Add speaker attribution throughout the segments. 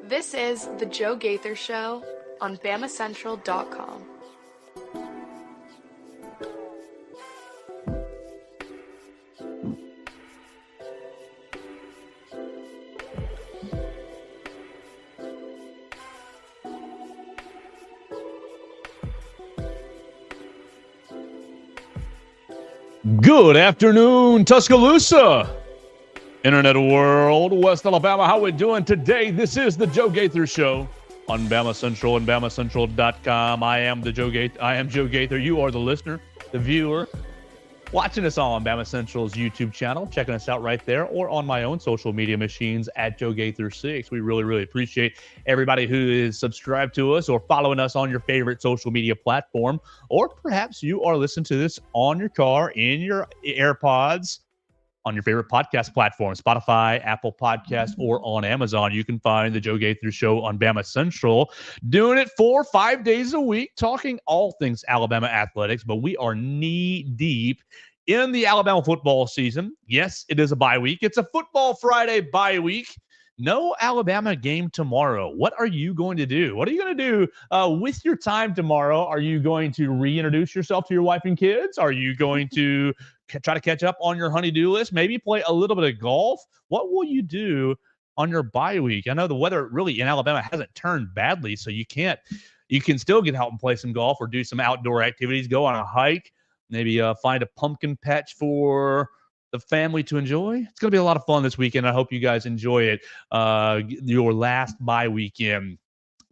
Speaker 1: This is The Joe Gaither Show on BamaCentral.com.
Speaker 2: Good afternoon, Tuscaloosa, Internet world, West Alabama. How we doing today? This is the Joe Gaither Show on Bama Central and BamaCentral.com. I am Joe Gaither. You are the listener, the viewer, watching us all on Bama Central's YouTube channel, checking us out right there, or on my own social media machines at Joe Gaither6. We really appreciate everybody who is subscribed to us or following us on your favorite social media platform, or perhaps you are listening to this on your car, in your AirPods, on your favorite podcast platform, Spotify, Apple Podcasts, or on Amazon. You can find the Joe Gaither Show on Bama Central, doing it 4 or 5 days a week, talking all things Alabama athletics, but we are knee-deep in the Alabama football season. Yes, it is a bye week. It's a Football Friday bye week. No Alabama game tomorrow. What are you going to do? What are you going to do with your time tomorrow? Are you going to reintroduce yourself to your wife and kids? Are you going to try to catch up on your honey-do list? Maybe play a little bit of golf? What will you do on your bye week? I know the weather really in Alabama hasn't turned badly, so you can still get out and play some golf or do some outdoor activities, go on a hike, maybe find a pumpkin patch for the family to enjoy. It's going to be a lot of fun this weekend. I hope you guys enjoy it. Your last bye weekend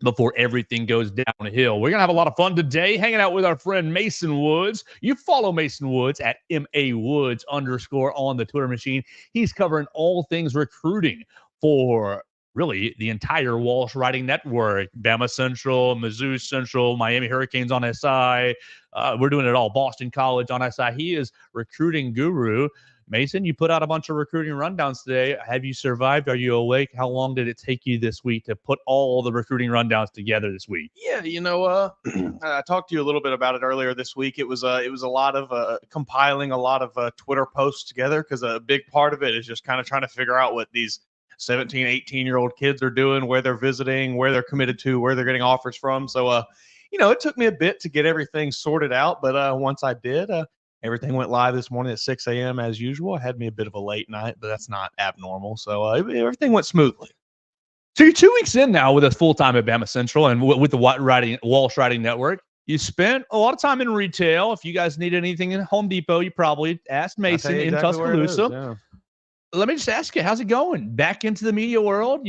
Speaker 2: before everything goes downhill. We're going to have a lot of fun today, hanging out with our friend Mason Woods. You follow Mason Woods at MAWoods_ on the Twitter machine. He's covering all things recruiting for really the entire Walsh Writing Network. Bama Central, Mizzou Central, Miami Hurricanes on SI. We're doing it all. Boston College on SI. He is recruiting guru. Mason, you put out a bunch of recruiting rundowns today. Have you survived? Are you awake? How long did it take you this week to put all the recruiting rundowns together this week?
Speaker 3: Yeah, I talked to you a little bit about it earlier this week. It was a lot of compiling a lot of Twitter posts together, because a big part of it is just kind of trying to figure out what these 17, 18-year-old kids are doing, where they're visiting, where they're committed to, where they're getting offers from. So, it took me a bit to get everything sorted out, but once I did, everything went live this morning at 6 a.m. as usual. I had me a bit of a late night, but that's not abnormal. So everything went smoothly.
Speaker 2: So you're 2 weeks in now with us full-time at Bama Central and with the Walsh Writing Network. You spent a lot of time in retail. If you guys need anything in Home Depot, you probably asked Mason in Tuscaloosa. Let me just ask you, how's it going? Back into the media world?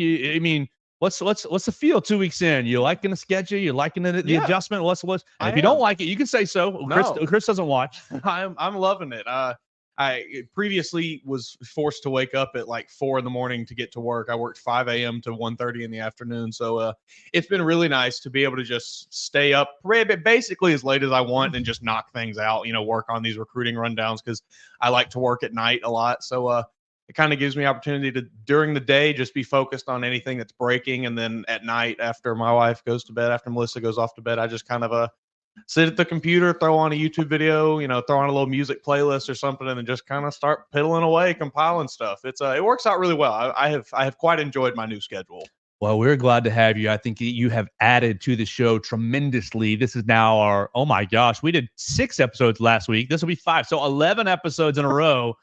Speaker 2: What's the feel 2 weeks in? You liking the schedule? You liking the adjustment? If you don't like it, you can say so.
Speaker 3: No.
Speaker 2: Chris doesn't watch.
Speaker 3: I'm loving it. I previously was forced to wake up at like 4 a.m. to get to work. I worked 5 a.m. to 1:30 in the afternoon. So it's been really nice to be able to just stay up basically as late as I want and just knock things out, work on these recruiting rundowns, because I like to work at night a lot. So it kind of gives me opportunity to, during the day, just be focused on anything that's breaking. And then at night, after my wife goes to bed, after Melissa goes off to bed, I just kind of sit at the computer, throw on a YouTube video, throw on a little music playlist or something, and then just kind of start piddling away, compiling stuff. It works out really well. I have quite enjoyed my new schedule.
Speaker 2: Well, we're glad to have you. I think you have added to the show tremendously. This is now our, oh my gosh, we did 6 episodes last week. This will be 5. So 11 episodes in a row.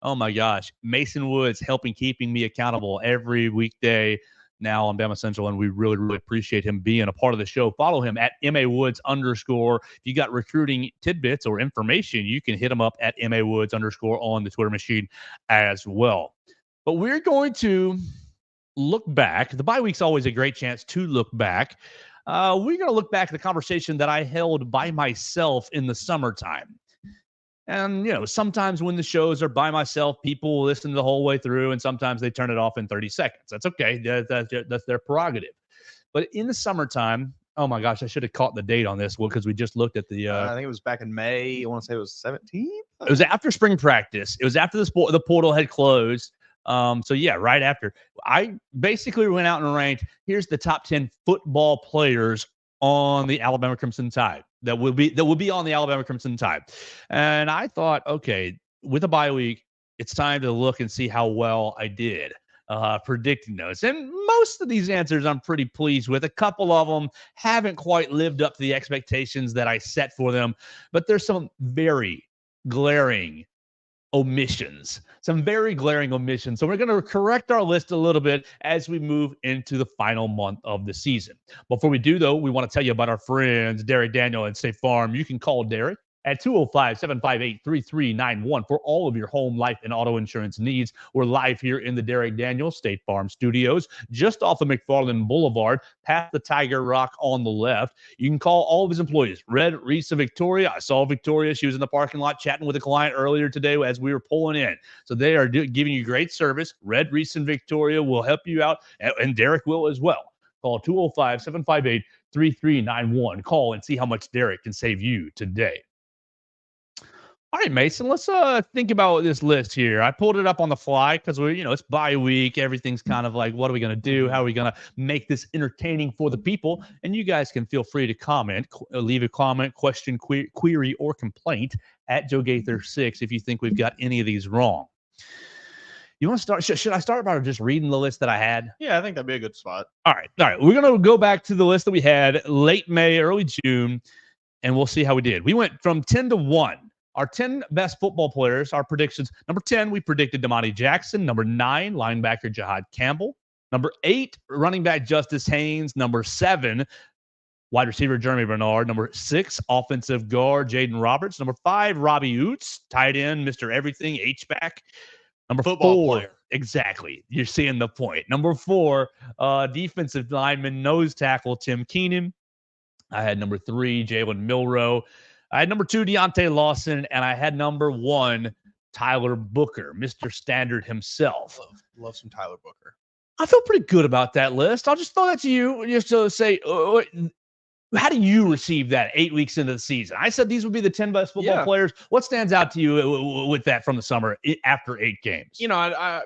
Speaker 2: Oh my gosh, Mason Woods keeping me accountable every weekday now on Bama Central, and we really appreciate him being a part of the show. Follow him at MAWoods_. If you got recruiting tidbits or information, you can hit him up at MAWoods_ on the Twitter machine as well. But we're going to look back. The bye week's always a great chance to look back. We're going to look back at the conversation that I held by myself in the summertime. And, sometimes when the shows are by myself, people will listen the whole way through, and sometimes they turn it off in 30 seconds. That's okay. That's their prerogative. But in the summertime, oh my gosh, I should have caught the date on this one, because we just looked at the
Speaker 3: I think it was back in May. I want to say it was 17th.
Speaker 2: It was after spring practice. It was after the portal had closed. So yeah, right after. I basically went out and ranked, here's the top 10 football players on the Alabama Crimson Tide. That will be on the Alabama Crimson Tide. And I thought, okay, with a bye week, it's time to look and see how well I did predicting those. And most of these answers I'm pretty pleased with. A couple of them haven't quite lived up to the expectations that I set for them, but there's some very glaring omissions. Some very glaring omissions. So we're going to correct our list a little bit as we move into the final month of the season. Before we do, though, we want to tell you about our friends, Derek Daniel and State Farm. You can call Derek at 205-758-3391 for all of your home, life, and auto insurance needs. We're live here in the Derek Daniel State Farm Studios, just off of McFarland Boulevard, past the Tiger Rock on the left. You can call all of his employees. Red, Reese, and Victoria. I saw Victoria. She was in the parking lot chatting with a client earlier today as we were pulling in. So they are giving you great service. Red, Reese, and Victoria will help you out, and Derek will as well. Call 205-758-3391. Call and see how much Derek can save you today. All right, Mason, let's think about this list here. I pulled it up on the fly because it's bye week. Everything's kind of like, what are we going to do? How are we going to make this entertaining for the people? And you guys can feel free to comment, leave a comment, question, query, or complaint at Joe Gaither 6 if you think we've got any of these wrong. You want to start? Should I start by just reading the list that I had?
Speaker 3: Yeah, I think that'd be a good spot.
Speaker 2: All right. We're going to go back to the list that we had late May, early June, and we'll see how we did. We went from 10 to 1. Our 10 best football players, our predictions. Number 10, we predicted Damani Jackson. Number 9, linebacker Jahad Campbell. Number 8, running back Justice Haynes. Number 7, wide receiver Jeremy Bernard. Number 6, offensive guard Jaden Roberts. Number 5, Robbie Oots. Tight end, Mr. Everything, H-back. Number
Speaker 3: Football
Speaker 2: 4,
Speaker 3: player.
Speaker 2: Exactly. You're seeing the point. Number 4, defensive lineman, nose tackle Tim Keenan. I had number 3, Jalen Milroe. I had number 2, Deontay Lawson, and I had number 1, Tyler Booker, Mr. Standard himself.
Speaker 3: Love some Tyler Booker.
Speaker 2: I feel pretty good about that list. I'll just throw that to you just to say, how do you receive that 8 weeks into the season? I said these would be the 10 best football players. What stands out to you with that from the summer after 8 games?
Speaker 3: I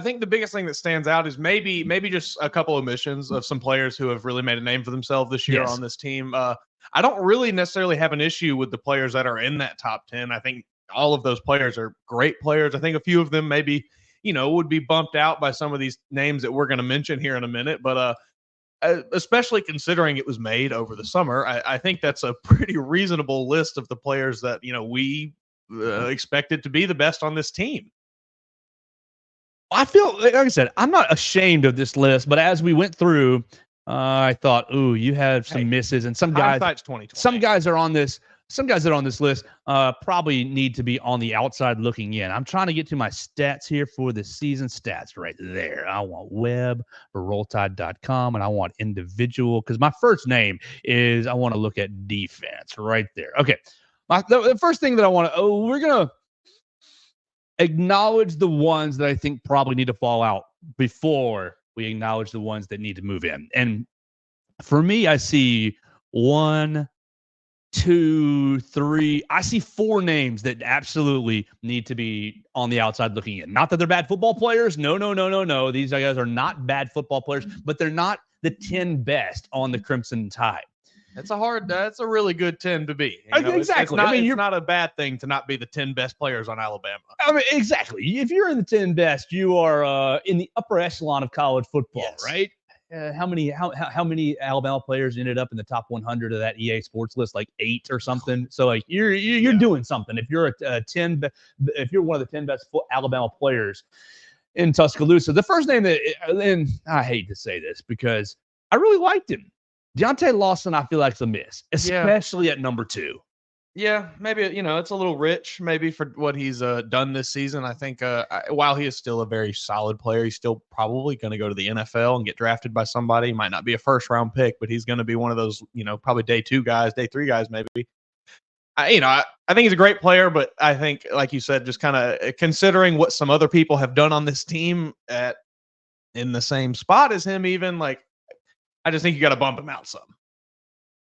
Speaker 3: think the biggest thing that stands out is maybe just a couple omissions of some players who have really made a name for themselves this year on this team. I don't really necessarily have an issue with the players that are in that top 10. I think all of those players are great players. I think a few of them maybe, would be bumped out by some of these names that we're going to mention here in a minute. But especially considering it was made over the summer, I think that's a pretty reasonable list of the players that, we expected to be the best on this team.
Speaker 2: I feel, like I said, I'm not ashamed of this list, but as we went through, I thought, ooh, you had some misses, and some guys are on this. Some guys that are on this list probably need to be on the outside looking in. I'm trying to get to my stats here for the season stats right there. I want web for rolltide.com, and I want individual because my first name is I want to look at defense right there. Okay, the first thing that I want to we're gonna acknowledge the ones that I think probably need to fall out before we acknowledge the ones that need to move in. And for me, I see 1, 2, 3. I see 4 names that absolutely need to be on the outside looking in. Not that they're bad football players. No. These guys are not bad football players, but they're not the 10 best on the Crimson Tide.
Speaker 3: That's a really good 10 to be.
Speaker 2: Exactly.
Speaker 3: It's not a bad thing to not be the 10 best players on Alabama.
Speaker 2: Exactly. If you're in the 10 best, you are in the upper echelon of college football, right? How many Alabama players ended up in the top 100 of that EA Sports list? Like 8 or something. So like you're doing something. If you're if you're one of the 10 best Alabama players in Tuscaloosa, the first name and I hate to say this because I really liked him. Deontay Lawson, I feel like, is a miss, especially at number 2.
Speaker 3: Yeah, maybe, it's a little rich maybe for what he's done this season. I think while he is still a very solid player, he's still probably going to go to the NFL and get drafted by somebody. He might not be a first-round pick, but he's going to be one of those, probably day 2 guys, day 3 guys maybe. I think he's a great player, but I think, like you said, just kind of considering what some other people have done on this team in the same spot as him even, like, I just think you got to bump him out some.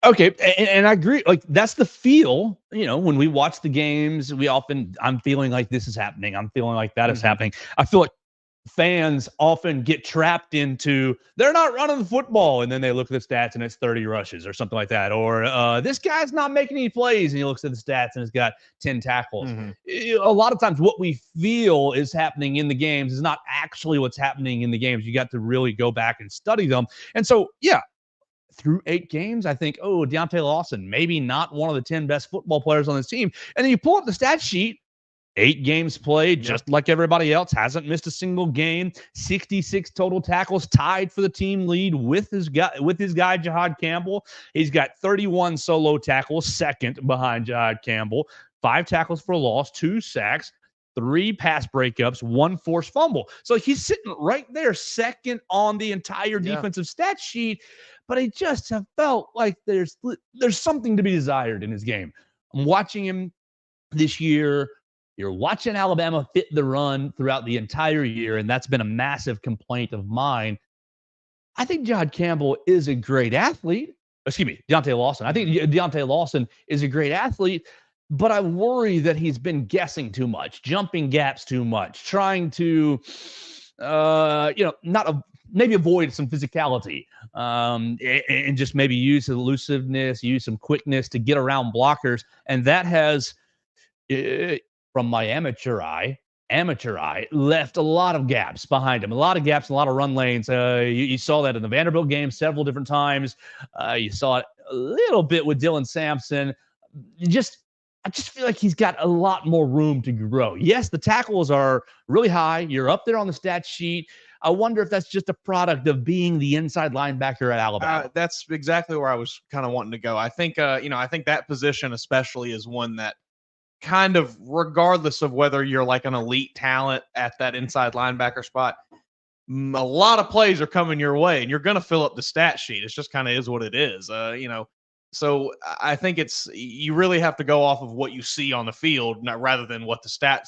Speaker 2: Okay, and I agree. Like, that's the feel, when we watch the games, I'm feeling like this is happening. I'm feeling like that is happening. I feel like fans often get trapped into they're not running the football, and then they look at the stats and it's 30 rushes or something like that, or this guy's not making any plays and he looks at the stats and it's got 10 tackles. A lot of times what we feel is happening in the games is not actually what's happening in the games. You got to really go back and study them. And so through 8 games, I think, Deontay Lawson, maybe not one of the 10 best football players on this team. And then you pull up the stat sheet, 8 games played, just like everybody else, hasn't missed a single game, 66 total tackles, tied for the team lead with his guy Jihad Campbell. He's got 31 solo tackles, second behind Jihad Campbell, 5 tackles for loss, 2 sacks, 3 pass breakups, 1 forced fumble. So he's sitting right there, second on the entire defensive stat sheet. But I just have felt like there's something to be desired in his game. I'm watching him this year. You're watching Alabama fit the run throughout the entire year, and that's been a massive complaint of mine. I think Jihad Campbell is a great athlete. Excuse me, Deontay Lawson. I think Deontay Lawson is a great athlete, but I worry that he's been guessing too much, jumping gaps too much, trying to, maybe avoid some physicality, and just maybe use elusiveness, use some quickness to get around blockers, and that has. From my amateur eye, left a lot of gaps behind him, a lot of gaps, a lot of run lanes. You saw that in the Vanderbilt game several different times. You saw it a little bit with Dylan Sampson. I just feel like he's got a lot more room to grow. Yes, the tackles are really high. You're up there on the stat sheet. I wonder if that's just a product of being the inside linebacker at Alabama.
Speaker 3: That's exactly where I was kind of wanting to go. I think, I think that position especially is one that, kind of regardless of whether you're like an elite talent at that inside linebacker spot, a lot of plays are coming your way and you're going to fill up the stat sheet. It's just kind of is what it is. So I think you really have to go off of what you see on the field, rather than what the stat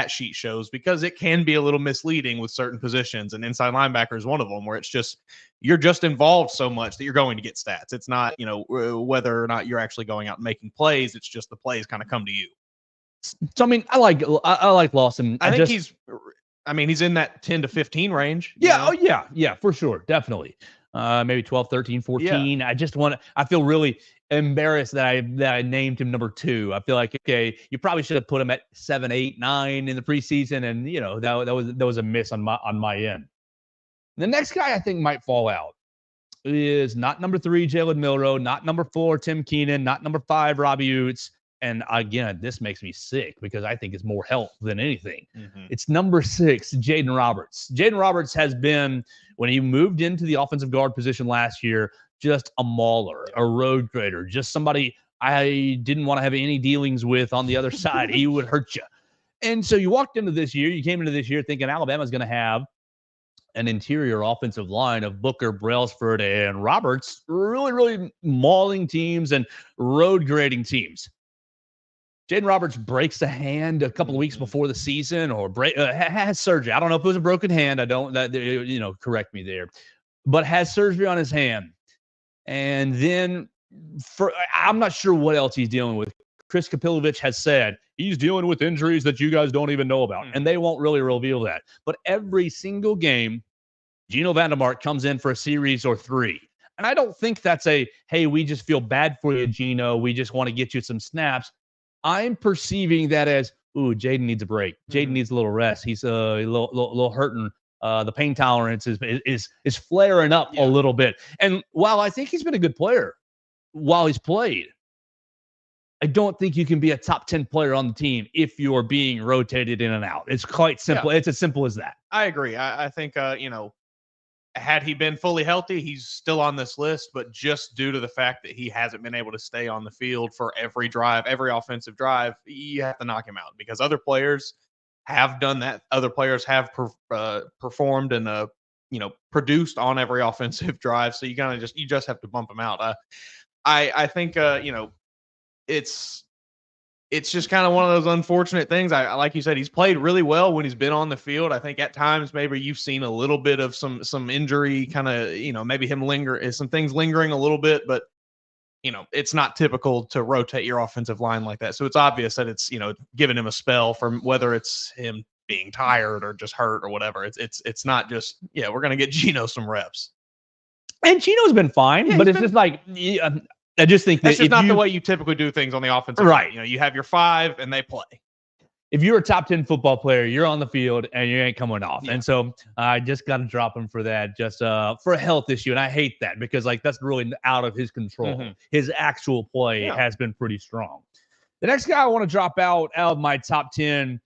Speaker 3: sheet shows, because it can be a little misleading with certain positions, and inside linebacker is one of them, where it's just you're just involved so much that you're going to get stats. It's not whether or not you're actually going out and making plays. It's just the plays kind of come to you.
Speaker 2: So I mean, I like Lawson.
Speaker 3: I think he's in that 10 to 15 range.
Speaker 2: Yeah. Yeah, for sure. Definitely. Maybe 12, 13, 14. Yeah. I feel really embarrassed that I named him number 2. I feel like, okay, you probably should have put him at 7, 8, 9 in the preseason. And that was a miss on my end. The next guy I think might fall out is not number 3, Jalen Milroe, not number 4, Tim Keenan, not number 5, Robbie Utes. And again, this makes me sick because I think it's more health than anything. It's number 6, Jaden Roberts. Jaden Roberts has been, when he moved into the offensive guard position last year, just a mauler, a road grader, just somebody I didn't want to have any dealings with on the other side. He would hurt you. And so you came into this year thinking Alabama's going to have an interior offensive line of Booker, Brailsford, and Roberts, really, really mauling teams and road grading teams. Jaden Roberts breaks a hand a couple of weeks before the season, or has surgery. I don't know if it was a broken hand. Correct me there, but has surgery on his hand. And then I'm not sure what else he's dealing with. Chris Kapilovich has said he's dealing with injuries that you guys don't even know about, and they won't really reveal that. But every single game, Gino Vandermark comes in for a series or 3. And I don't think that's hey, we just feel bad for you, Gino. We just want to get you some snaps. I'm perceiving that as, Jaden needs a break. Jaden needs a little rest. He's a little hurting. The pain tolerance is flaring up a little bit. And while I think he's been a good player while he's played, I don't think you can be a top 10 player on the team if you're being rotated in and out. It's quite simple. Yeah. It's as simple as that.
Speaker 3: I agree. I think, had he been fully healthy, he's still on this list, but just due to the fact that he hasn't been able to stay on the field for every drive, every offensive drive, you have to knock him out, because other players have done that. Other players have performed and, produced on every offensive drive. So you just have to bump him out. I think, it's just kind of one of those unfortunate things. I like you said, he's played really well when he's been on the field. I think at times maybe you've seen a little bit of some injury, kind of, maybe him some things lingering a little bit, but it's not typical to rotate your offensive line like that. So it's obvious that it's, giving him a spell, from whether it's him being tired or just hurt or whatever. It's not just, yeah, we're going to get Geno some reps.
Speaker 2: And Geno's been fine, but it's just like, I just think
Speaker 3: that's
Speaker 2: that
Speaker 3: just not the way you typically do things on the offensive
Speaker 2: right.
Speaker 3: line. You know, you have your 5 and they play.
Speaker 2: If you're a top 10 football player, you're on the field and you ain't coming off. Yeah. And so I just got to drop him for that, just for a health issue. And I hate that because like that's really out of his control. Mm-hmm. His actual play has been pretty strong. The next guy I want to drop out of my top 10,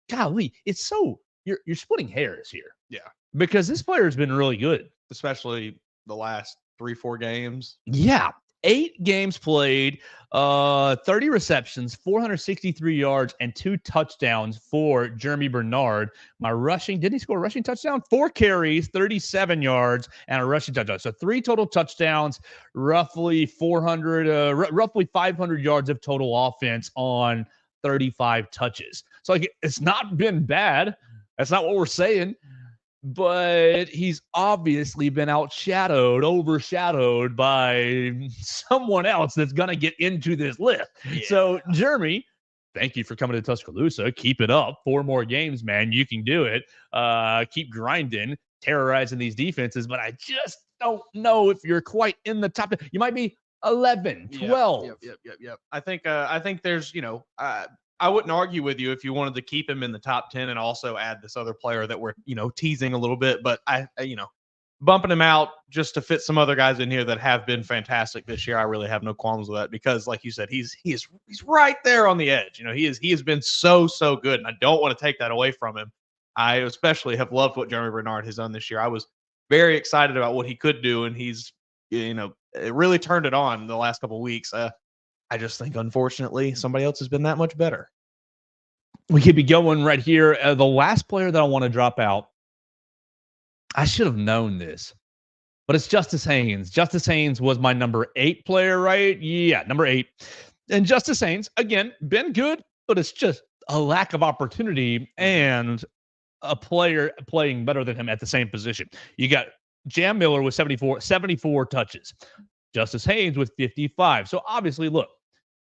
Speaker 2: golly, it's so you're splitting hairs here.
Speaker 3: Yeah.
Speaker 2: Because this player has been really good.
Speaker 3: Especially the last 3-4 games.
Speaker 2: Yeah. 8 games played, 30 receptions, 463 yards, and 2 touchdowns for Jeremy Bernard. Didn't he score a rushing touchdown? 4 carries, 37 yards, and a rushing touchdown. So 3 total touchdowns, roughly 500 yards of total offense on 35 touches. So like, it's not been bad. That's not what we're saying. But he's obviously been overshadowed by someone else that's going to get into this list. Yeah. So, Jeremy, thank you for coming to Tuscaloosa. Keep it up. 4 more games, man. You can do it. Keep grinding, terrorizing these defenses. But I just don't know if you're quite in the top. You might be 11, 12.
Speaker 3: Yep. I think there's, I wouldn't argue with you if you wanted to keep him in the top 10 and also add this other player that we're, teasing a little bit. But I bumping him out just to fit some other guys in here that have been fantastic this year. I really have no qualms with that because, like you said, he's right there on the edge. He has been so good, and I don't want to take that away from him. I especially have loved what Jeremy Bernard has done this year. I was very excited about what he could do, and he's it really turned it on the last couple of weeks. I just think, unfortunately, somebody else has been that much better.
Speaker 2: We could be going right here. The last player that I want to drop out, I should have known this, but it's Justice Haynes. Justice Haynes was my number 8 player, right? Yeah, number 8. And Justice Haynes, again, been good, but it's just a lack of opportunity and a player playing better than him at the same position. You got Jam Miller with 74 touches. Justice Haynes with 55. So obviously, look,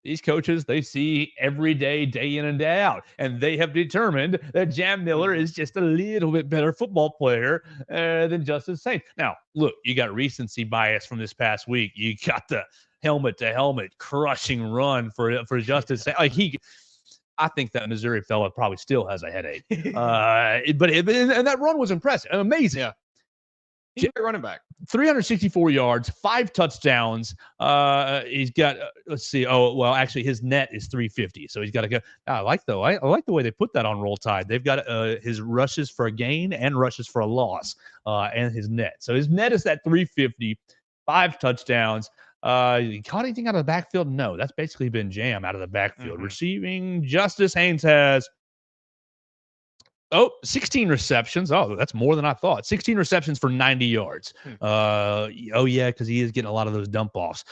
Speaker 2: these coaches, they see every day in and day out, and they have determined that Jam Miller is just a little bit better football player than Justice Haynes. Now, look, you got recency bias from this past week. You got the helmet-to-helmet crushing run for Justice Haynes. I think that Missouri fella probably still has a headache. And that run was impressive and amazing.
Speaker 3: Yeah. He's a great running back.
Speaker 2: 364 yards, 5 touchdowns. He's got, let's see. Oh, well, actually, his net is 350. So he's got to go. I like the way they put that on Roll Tide. They've got his rushes for a gain and rushes for a loss, and his net. So his net is at 350, 5 touchdowns. You caught anything out of the backfield? No, that's basically been Jam out of the backfield. Mm-hmm. Receiving, Justice Haynes has 16 receptions. Oh, that's more than I thought. 16 receptions for 90 yards. Because he is getting a lot of those dump offs.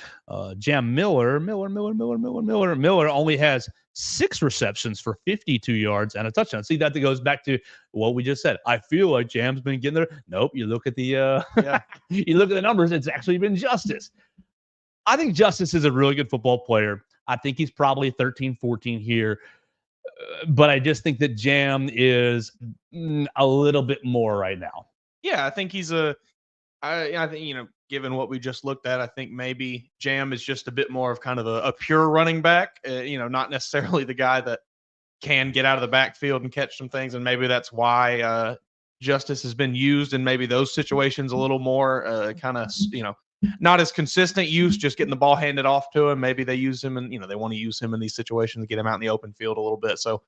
Speaker 2: Jam Miller only has 6 receptions for 52 yards and a touchdown. See, that goes back to what we just said. I feel like Jam's been getting there. Nope. You look at the you look at the numbers. It's actually been Justice. I think Justice is a really good football player. I think he's probably 13, 14 here. But I just think that Jam is a little bit more right now.
Speaker 3: Yeah, I think he's I think, given what we just looked at, I think maybe Jam is just a bit more of kind of a pure running back, not necessarily the guy that can get out of the backfield and catch some things. And maybe that's why Justice has been used in maybe those situations a little more kind of, not as consistent use, just getting the ball handed off to him. Maybe they use him and, they want to use him in these situations to get him out in the open field a little bit. So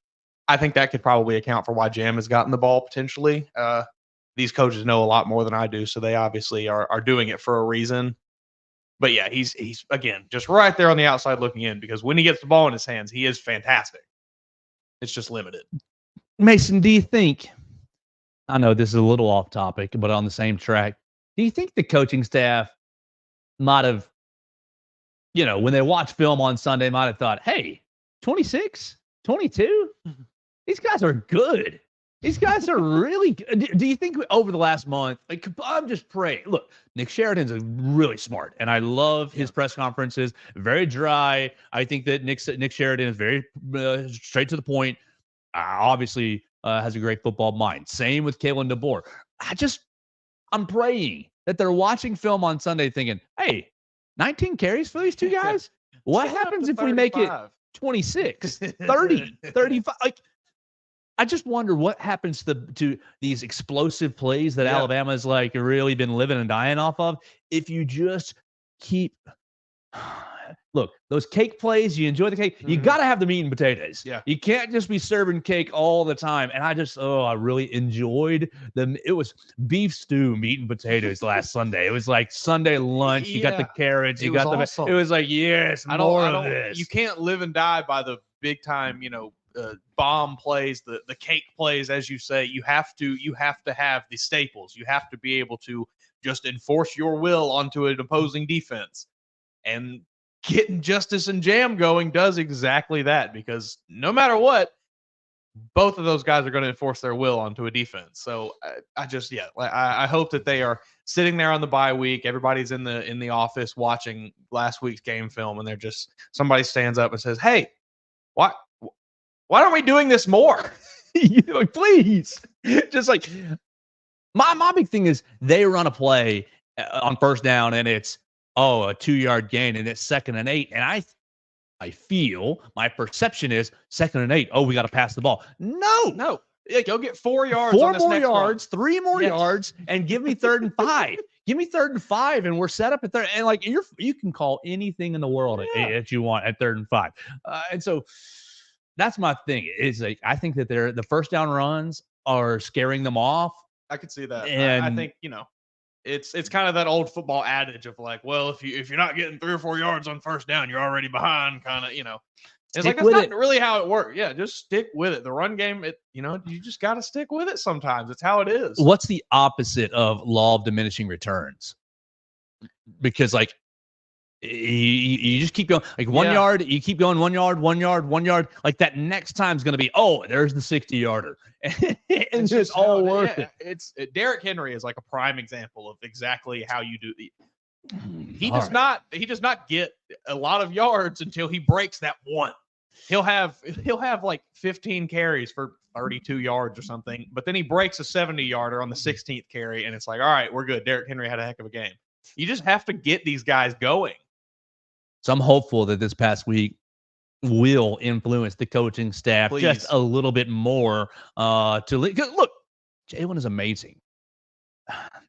Speaker 3: I think that could probably account for why Jam has gotten the ball potentially. These coaches know a lot more than I do, so they obviously are doing it for a reason. But yeah, he's again, just right there on the outside looking in, because when he gets the ball in his hands, he is fantastic. It's just limited.
Speaker 2: Mason, do you think, I know this is a little off topic, but on the same track, do you think the coaching staff might have, when they watch film on Sunday, might have thought, hey, 26, 22, these guys are good. These guys are really good. Do you think over the last month, I'm just praying. Look, Nick Sheridan's really smart, and I love his press conferences. Very dry. I think that Nick Sheridan is very straight to the point. Obviously, has a great football mind. Same with Kalen DeBoer. I'm praying that they're watching film on Sunday thinking, hey, 19 carries for these two guys? What
Speaker 3: Let's get it up
Speaker 2: happens
Speaker 3: to
Speaker 2: if we make it
Speaker 3: 35?
Speaker 2: 26, 30, 35? Like, I just wonder what happens to these explosive plays that Alabama's like really been living and dying off of if you just keep look, those cake plays, you enjoy the cake. You got to have the meat and potatoes.
Speaker 3: Yeah.
Speaker 2: You can't just be serving cake all the time. And I really enjoyed them. It was beef stew, meat and potatoes last Sunday. It was like Sunday lunch. You got the carrots. You got
Speaker 3: awesome.
Speaker 2: It was like, yes, more of this.
Speaker 3: You can't live and die by the big time, bomb plays, the cake plays, as you say. You have to have the staples. You have to be able to just enforce your will onto an opposing defense. And getting Justice and Jam going does exactly that, because no matter what, both of those guys are going to enforce their will onto a defense. So I hope that they are sitting there on the bye week. Everybody's in the office watching last week's game film, and somebody stands up and says, "Hey, why aren't we doing this more?"
Speaker 2: Like, please, just like my big thing is they run a play on first down and it's a 2-yard gain and it's 2nd and 8. And I feel my perception is 2nd and 8. Oh, we got to pass the ball. No.
Speaker 3: Yeah, go get 4 yards.
Speaker 2: 4 more yards, 3 more yards, and give me 3rd and 5. Give me 3rd and 5, and we're set up at 3rd. And like you can call anything in the world that you want at 3rd and 5. And so that's my thing. Is like I think that the first down runs are scaring them off.
Speaker 3: I could see that.
Speaker 2: And
Speaker 3: I think it's kind of that old football adage of like, well, if you're not getting 3 or 4 yards on first down, you're already behind. Kind of, It's like that's not really how it works. Yeah, just stick with it. The run game, you just got to stick with it sometimes. It's how it is.
Speaker 2: What's the opposite of law of diminishing returns? Because like you just keep going like 1 yard, you keep going 1 yard, 1 yard, 1 yard. Like that next time's going to be, there's the 60-yarder. And it's just all worth it.
Speaker 3: It's Derrick Henry is like a prime example of exactly how you do the. He does not get a lot of yards until he breaks that one. He'll have like 15 carries for 32 yards or something, but then he breaks a 70-yarder on the 16th carry, and it's like, all right, we're good. Derrick Henry had a heck of a game. You just have to get these guys going.
Speaker 2: So I'm hopeful that this past week will influence the coaching staff just a little bit more. Look, Jalen is amazing.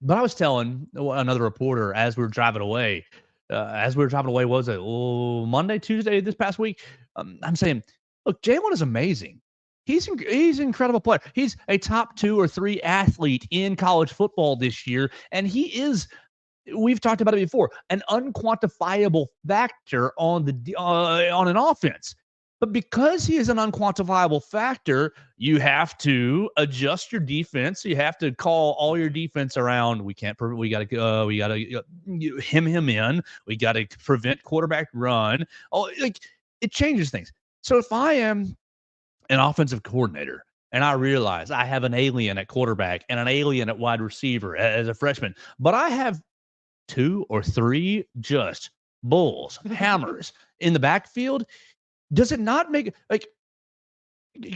Speaker 2: But I was telling another reporter as we were driving away, what was it? Monday, Tuesday this past week? I'm saying, look, Jalen is amazing. He's an incredible player. He's a top 2 or 3 athlete in college football this year, and he is. We've talked about it before, an unquantifiable factor on an offense. But because he is an unquantifiable factor, you have to adjust your defense. You have to call all your defense around. We got to hem him in. We got to prevent quarterback run. It changes things. So if I am an offensive coordinator and I realize I have an alien at quarterback and an alien at wide receiver as a freshman, but I have 2 or 3 just bulls, hammers in the backfield, does it not make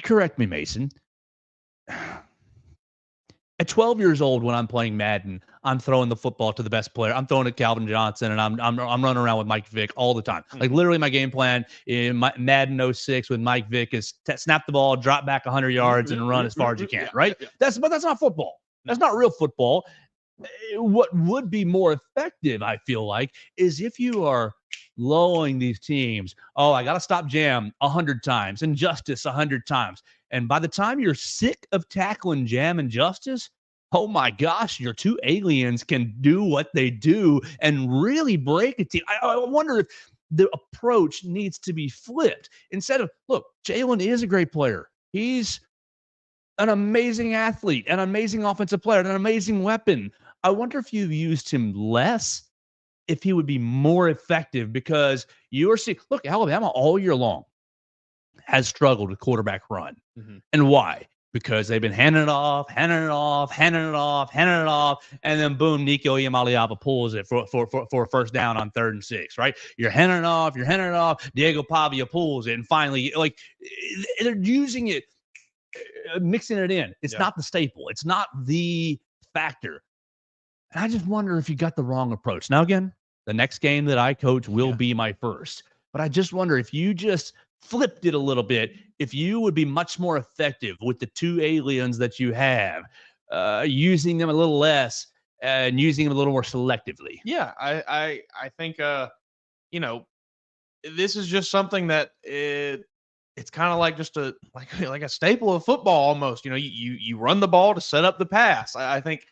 Speaker 2: correct me, Mason? At 12 years old, when I'm playing Madden, I'm throwing the football to the best player. I'm throwing it to Calvin Johnson, and I'm running around with Mike Vick all the time. Like literally, my game plan in Madden 06 with Mike Vick is snap the ball, drop back 100 yards, and run as far as you can. Right?
Speaker 3: Yeah.
Speaker 2: But that's not football. That's not real football. What would be more effective, I feel like, is if you are lowering these teams. I got to stop Jam 100 times and Justice 100 times. And by the time you're sick of tackling Jam and Justice, oh my gosh, your 2 aliens can do what they do and really break a team. I wonder if the approach needs to be flipped. Instead of, look, Jalen is a great player. He's an amazing athlete, an amazing offensive player, an amazing weapon. I wonder if you've used him less, if he would be more effective, because you're seeing, look, Alabama all year long has struggled with quarterback run. Mm-hmm. And why? Because they've been handing it off, and then boom, Nico Iamaleava pulls it for a first down on 3rd and 6, right? You're handing it off, Diego Pavia pulls it, and finally, like, they're using it mixing it in. It's
Speaker 3: Yeah.
Speaker 2: not the staple. It's not the factor. And I just wonder if you got the wrong approach. Now, again, the next game that I coach will be my first. But I just wonder if you just flipped it a little bit, if you would be much more effective with the two aliens that you have, using them a little less and using them a little more selectively.
Speaker 3: Yeah, I think you know, this is just something that it's kind of like just a like a staple of football almost. You know, you run the ball to set up the pass. I think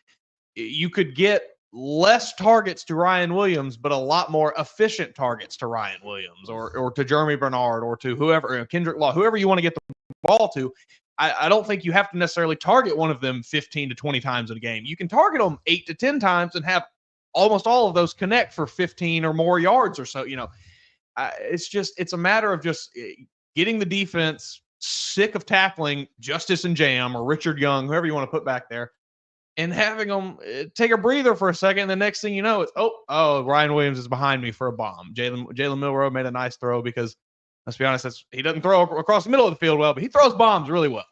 Speaker 3: you could get less targets to Ryan Williams, but a lot more efficient targets to Ryan Williams or to Jeremy Bernard or to whoever, Kendrick Law, whoever you want to get the ball to. I don't think you have to necessarily target one of them 15 to 20 times in a game. You can target them 8 to 10 times and have almost all of those connect for 15 or more yards or so. You know, it's a matter of just getting the defense sick of tackling Justice and Jam or Richard Young, whoever you want to put back there, and having them take a breather for a second. The next thing you know, it's, oh, Ryan Williams is behind me for a bomb. Jalen Milroe made a nice throw because, let's be honest, he doesn't throw across the middle of the field well, but he throws bombs really well.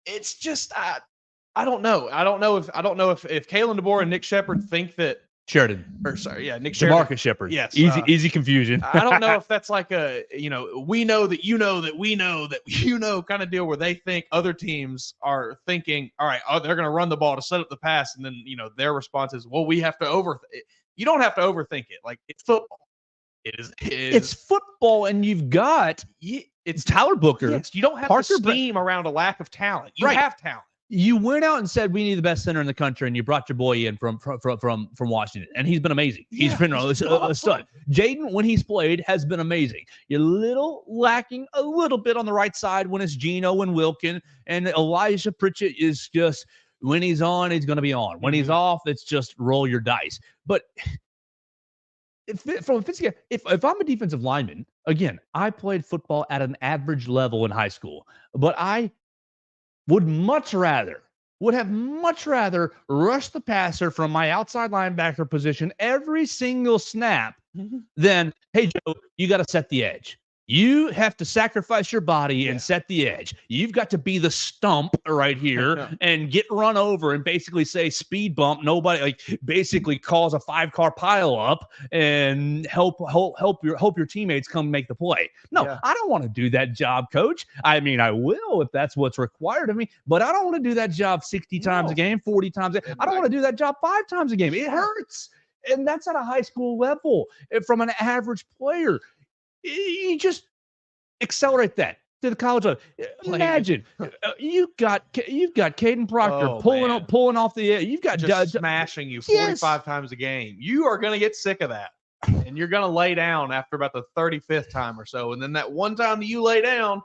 Speaker 3: It's just, I don't know. I don't know if Kalen DeBoer and Nick Shepard think that Nick Shepard.
Speaker 2: DeMarcus Shepard.
Speaker 3: Yes.
Speaker 2: Easy confusion.
Speaker 3: I don't know if that's like a, we know that you know that we know that you know kind of deal where they think other teams are thinking, all right, they're going to run the ball to set up the pass. And then, their response is, well, we have to you don't have to overthink it. Like, it's football.
Speaker 2: It's football, and you've got it's Tyler Booker.
Speaker 3: Yes, you don't have to scheme around a lack of talent. You have talent.
Speaker 2: You went out and said we need the best center in the country, and you brought your boy in from Washington, and he's been amazing. He's been a stud. Jaden, when he's played, has been amazing. You're lacking a little bit on the right side when it's Geno and Wilkin, and Elijah Pritchett is just, when he's on, he's going to be on. When he's off, it's just roll your dice. But if I'm a defensive lineman, again, I played football at an average level in high school, but I would have much rather rush the passer from my outside linebacker position every single snap than, hey, Joe, you got to set the edge. You have to sacrifice your body and set the edge. You've got to be the stump right here and get run over and basically say speed bump. Nobody basically cause a 5-car pile up and help your teammates come make the play. No, I don't want to do that job, coach. I mean, I will if that's what's required of me, but I don't want to do that job 60 times a game, 40 times a game. I don't want to do that job 5 times a game. It hurts. And that's at a high school level from an average player. You just accelerate that to the college level. Imagine you've got Caden Proctor pulling off the edge. You've got
Speaker 3: just smashing you 45 times a game. You are going to get sick of that, and you're going to lay down after about the 35th time or so. And then that one time that you lay down,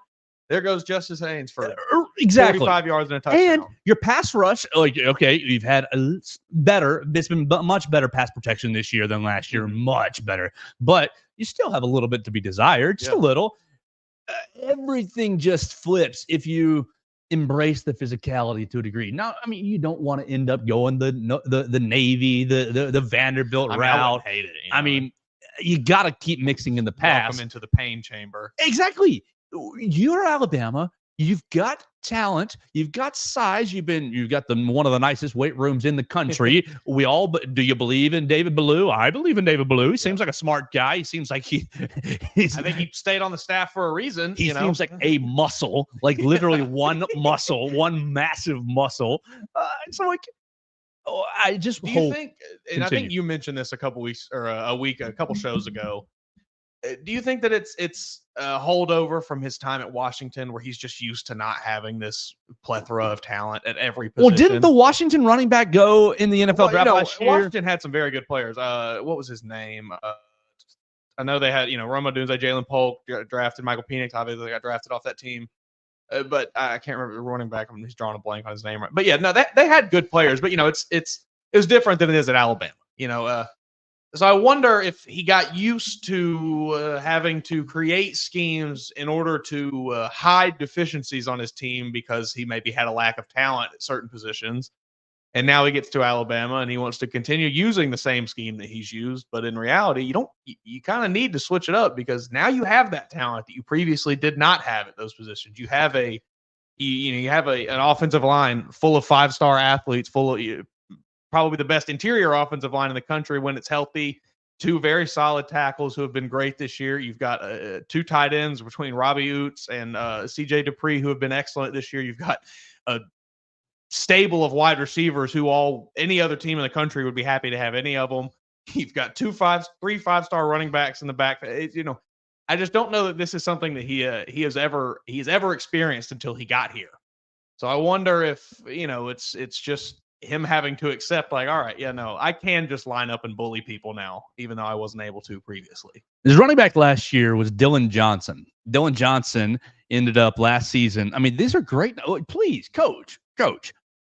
Speaker 3: there goes Justice Haynes for 45 yards and a touchdown.
Speaker 2: And your pass rush, you've had it's been much better pass protection this year than last year, much better. But you still have a little bit to be desired, just a little. Everything just flips if you embrace the physicality to a degree. Now, I mean, you don't want to end up going the Navy, the Vanderbilt route.
Speaker 3: I would hate it.
Speaker 2: I mean, you got to keep mixing in the pass.
Speaker 3: Welcome into the pain chamber.
Speaker 2: Exactly. You're Alabama. You've got talent. You've got size. You've got one of the nicest weight rooms in the country. Do you believe in David Ballou? I believe in David Ballou. He seems like a smart guy. He seems like
Speaker 3: I think he stayed on the staff for a reason.
Speaker 2: He seems like a muscle, like literally one muscle, one massive muscle. I just
Speaker 3: do you think, and I think you mentioned this a couple weeks or a couple shows ago. Do you think that it's a holdover from his time at Washington where he's just used to not having this plethora of talent at every position?
Speaker 2: Well, didn't the Washington running back go in the NFL draft last year?
Speaker 3: Washington had some very good players. What was his name? I know they had, Roma Dunze, Jalen Polk drafted, Michael Penix obviously got drafted off that team. But I can't remember the running back. He's drawing a blank on his name. Right? But yeah, no, they had good players. But, it was different than it is at Alabama. So I wonder if he got used to having to create schemes in order to hide deficiencies on his team because he maybe had a lack of talent at certain positions. And now he gets to Alabama and he wants to continue using the same scheme that he's used. But in reality, you kind of need to switch it up because now you have that talent that you previously did not have at those positions. You have a you have an offensive line full of 5-star athletes, full of probably the best interior offensive line in the country when it's healthy. 2 very solid tackles who have been great this year. You've got 2 tight ends between Robbie Oots and CJ Dupree who have been excellent this year. You've got a stable of wide receivers who any other team in the country would be happy to have any of them. You've got 3 5-star running backs in the back. I just don't know that this is something that he's ever experienced until he got here. So I wonder if it's just him having to accept, like, all right, I can just line up and bully people now, even though I wasn't able to previously.
Speaker 2: His running back last year was Dylan Johnson. Dylan Johnson ended up last season. I mean, these are great. Please, coach.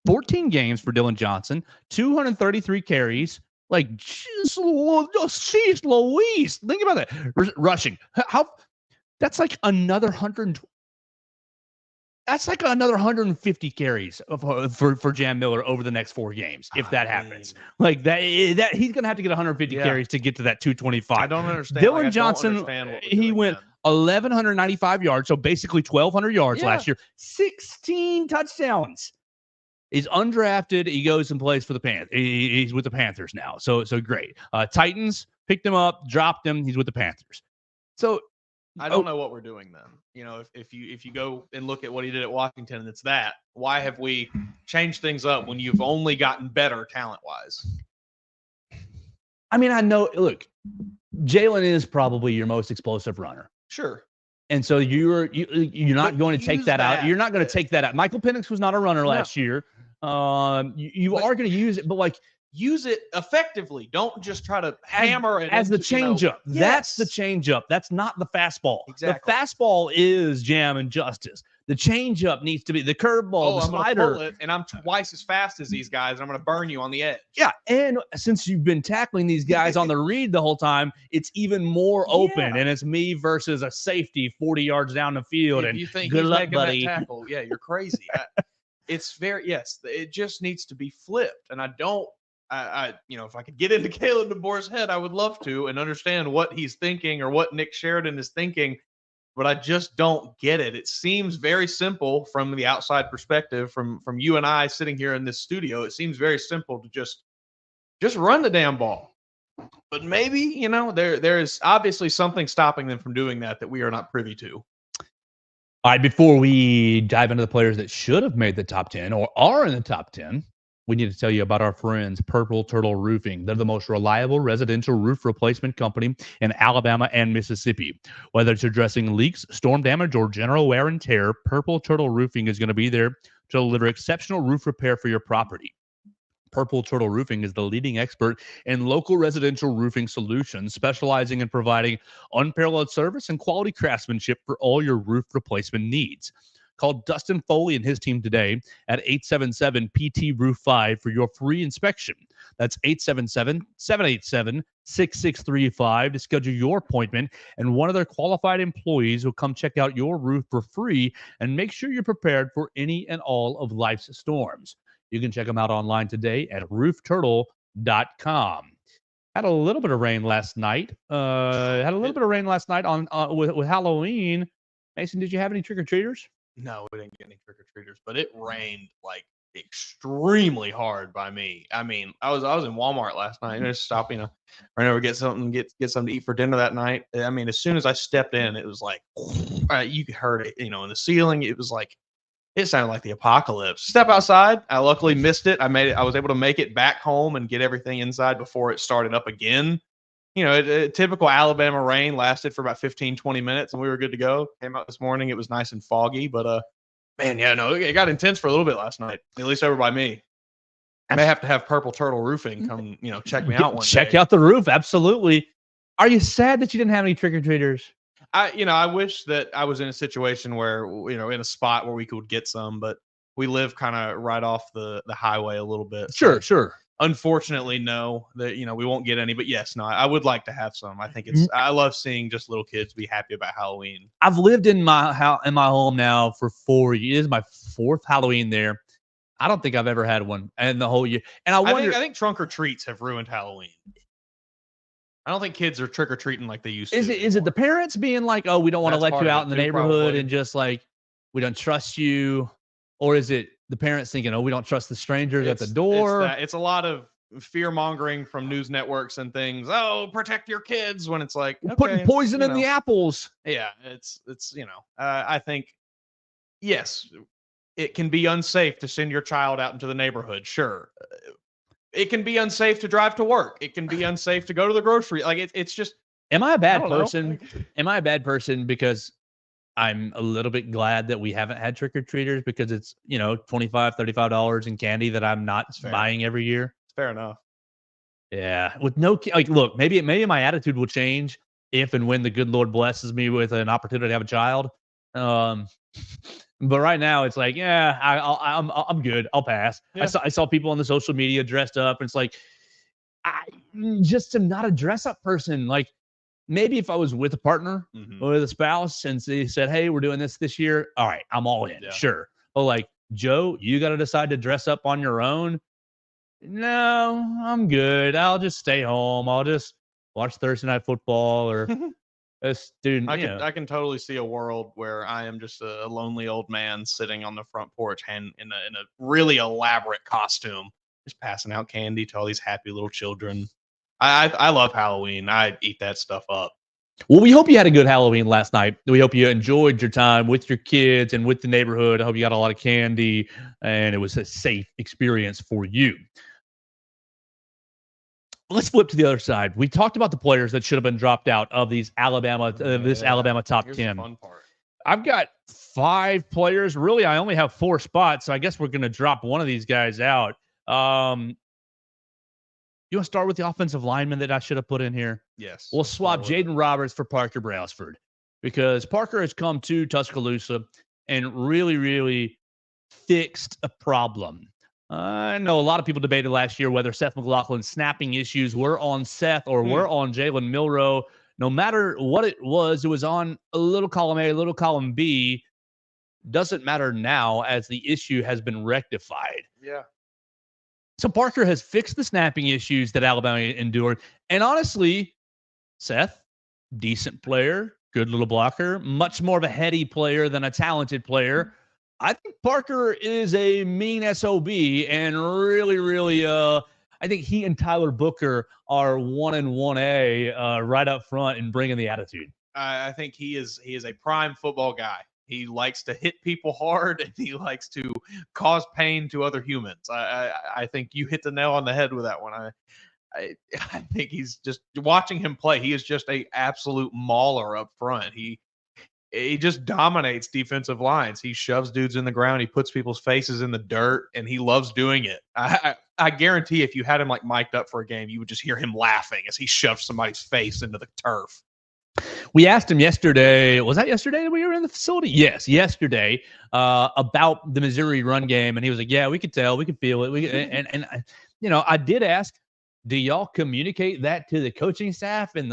Speaker 2: 14 games for Dylan Johnson, 233 carries. Like, jeez Louise. Think about that. Rushing. That's like another 100. That's like another 150 carries for Jam Miller over the next 4 games, if that happens. Like that he's gonna have to get 150 carries to get to that 225.
Speaker 3: I don't understand.
Speaker 2: Dylan Johnson, he went 1,195 yards, so basically 1,200 yards last year, 16 touchdowns. He's undrafted. He goes and plays for the Panthers. He's with the Panthers now, so great. Titans picked him up, dropped him. He's with the Panthers. So
Speaker 3: I don't know what we're doing then. If you go and look at what he did at Washington, and it's that. Why have we changed things up when you've only gotten better talent-wise?
Speaker 2: I mean, I know. Look, Jalen is probably your most explosive runner.
Speaker 3: Sure.
Speaker 2: And so you're not going to take that out. You're not going to take that out. Michael Penix was not a runner last year. You are going to use it, but like
Speaker 3: use it effectively. Don't just try to hammer it
Speaker 2: as the changeup. That's the changeup. That's not the fastball.
Speaker 3: Exactly.
Speaker 2: The fastball is jam and justice. The changeup needs to be the curveball, the slider.
Speaker 3: I'm gonna pull it, and I'm twice as fast as these guys, and I'm going to burn you on the edge.
Speaker 2: Yeah, and since you've been tackling these guys on the read the whole time, it's even more open, and it's me versus a safety 40 yards down the field.
Speaker 3: If
Speaker 2: and
Speaker 3: you think
Speaker 2: good
Speaker 3: he's
Speaker 2: luck,
Speaker 3: making
Speaker 2: buddy.
Speaker 3: that tackle, you're crazy. It just needs to be flipped, and if I could get into Caleb DeBoer's head, I would love to and understand what he's thinking or what Nick Sheridan is thinking. But I just don't get it. It seems very simple from the outside perspective, from you and I sitting here in this studio. It seems very simple to just run the damn ball. But maybe, there is obviously something stopping them from doing that we are not privy to.
Speaker 2: All right, before we dive into the players that should have made the top 10 or are in the top 10, we need to tell you about our friends, Purple Turtle Roofing. They're the most reliable residential roof replacement company in Alabama and Mississippi. Whether it's addressing leaks, storm damage, or general wear and tear, Purple Turtle Roofing is going to be there to deliver exceptional roof repair for your property. Purple Turtle Roofing is the leading expert in local residential roofing solutions, specializing in providing unparalleled service and quality craftsmanship for all your roof replacement needs. Call Dustin Foley and his team today at 877-PT-ROOF-5 for your free inspection. That's 877-787-6635 to schedule your appointment, and one of their qualified employees will come check out your roof for free and make sure you're prepared for any and all of life's storms. You can check them out online today at roofturtle.com. Had a little bit of rain last night. With Halloween. Mason, did you have any trick-or-treaters?
Speaker 3: No, we didn't get any trick-or-treaters, but it rained like extremely hard by me. I mean, I was in Walmart last night and just stopped, ran over, get something to eat for dinner that night. I mean, as soon as I stepped in, it was like, you heard it, in the ceiling. It was like, it sounded like the apocalypse. Step outside. I luckily missed it. I was able to make it back home and get everything inside before it started up again. Typical Alabama rain lasted for about 15, 20 minutes, and we were good to go. Came out this morning. It was nice and foggy, but it got intense for a little bit last night, at least over by me. I may have to have Purple Turtle Roofing come, check me out one day.
Speaker 2: Check out the roof, absolutely. Are you sad that you didn't have any trick-or-treaters?
Speaker 3: I wish that I was in a situation where, in a spot where we could get some, but we live kind of right off the highway a little bit.
Speaker 2: Sure.
Speaker 3: Unfortunately, no, that we won't get any, but yes, no, I would like to have some. I think I love seeing just little kids be happy about Halloween.
Speaker 2: I've lived in my home now for 4 years. My 4th Halloween there. I don't think I've ever had one in the whole year. And I
Speaker 3: think trunk or treats have ruined Halloween. I don't think kids are trick or treating like they used to.
Speaker 2: Is it the parents being like, oh, we don't want to let you out in the neighborhood,
Speaker 3: probably.
Speaker 2: and just like, we don't trust you? Or is it the parents thinking, oh, we don't trust the strangers at the door?
Speaker 3: It's a lot of fear mongering from news networks and things. Oh, protect your kids, when it's like, okay,
Speaker 2: Putting poison in
Speaker 3: know,
Speaker 2: the apples.
Speaker 3: Yeah, it's I think, yes, it can be unsafe to send your child out into the neighborhood. Sure. It can be unsafe to drive to work. It can be unsafe to go to the grocery. Like it's just.
Speaker 2: Am I a bad person? Am I a bad person because I'm a little bit glad that we haven't had trick-or-treaters, because it's, $25, $35 in candy that I'm not buying every year?
Speaker 3: It's fair enough.
Speaker 2: Yeah. With no, look, maybe my attitude will change if and when the good Lord blesses me with an opportunity to have a child. But right now it's like, yeah, I'm good. I'll pass. Yeah. I saw people on the social media dressed up, and it's like, I just am not a dress-up person. Like, maybe if I was with a partner or with a spouse and they said, hey, we're doing this year, all right, I'm all in. Yeah. Sure. But like, Joe, you got to decide to dress up on your own. No, I'm good. I'll just stay home. I'll just watch Thursday Night Football or a student.
Speaker 3: I can totally see a world where I am just a lonely old man sitting on the front porch and in a really elaborate costume, just passing out candy to all these happy little children. I love Halloween. I eat that stuff up.
Speaker 2: Well, we hope you had a good Halloween last night. We hope you enjoyed your time with your kids and with the neighborhood. I hope you got a lot of candy and it was a safe experience for you. Let's flip to the other side. We talked about the players that should have been dropped out of these Alabama top 10.
Speaker 3: The fun part.
Speaker 2: I've got 5 players. Really, I only have 4 spots, so I guess we're going to drop one of these guys out. You want to start with the offensive lineman that I should have put in here?
Speaker 3: Yes.
Speaker 2: We'll swap Jaden Roberts for Parker Brailsford, because Parker has come to Tuscaloosa and really, really fixed a problem. I know a lot of people debated last year whether Seth McLaughlin's snapping issues were on Seth or were on Jalen Milroe. No matter what it was on a little column A, a little column B. Doesn't matter now, as the issue has been rectified.
Speaker 3: Yeah.
Speaker 2: So Parker has fixed the snapping issues that Alabama endured. And honestly, Seth, decent player, good little blocker, much more of a heady player than a talented player. I think Parker is a mean SOB, and really, really, I think he and Tyler Booker are 1 and 1A right up front in bringing the attitude.
Speaker 3: I think he is a prime football guy. He likes to hit people hard, and he likes to cause pain to other humans. I think you hit the nail on the head with that one. I think he's just, watching him play, he is just a absolute mauler up front. He just dominates defensive lines. He shoves dudes in the ground. He puts people's faces in the dirt, and he loves doing it. I guarantee if you had him like mic'd up for a game, you would just hear him laughing as he shoves somebody's face into the turf.
Speaker 2: We asked him yesterday. Was that yesterday that we were in the facility? Yes, yesterday, about the Missouri run game, and he was like, "Yeah, we could tell, we could feel it." And I did ask, do y'all communicate that to the coaching staff and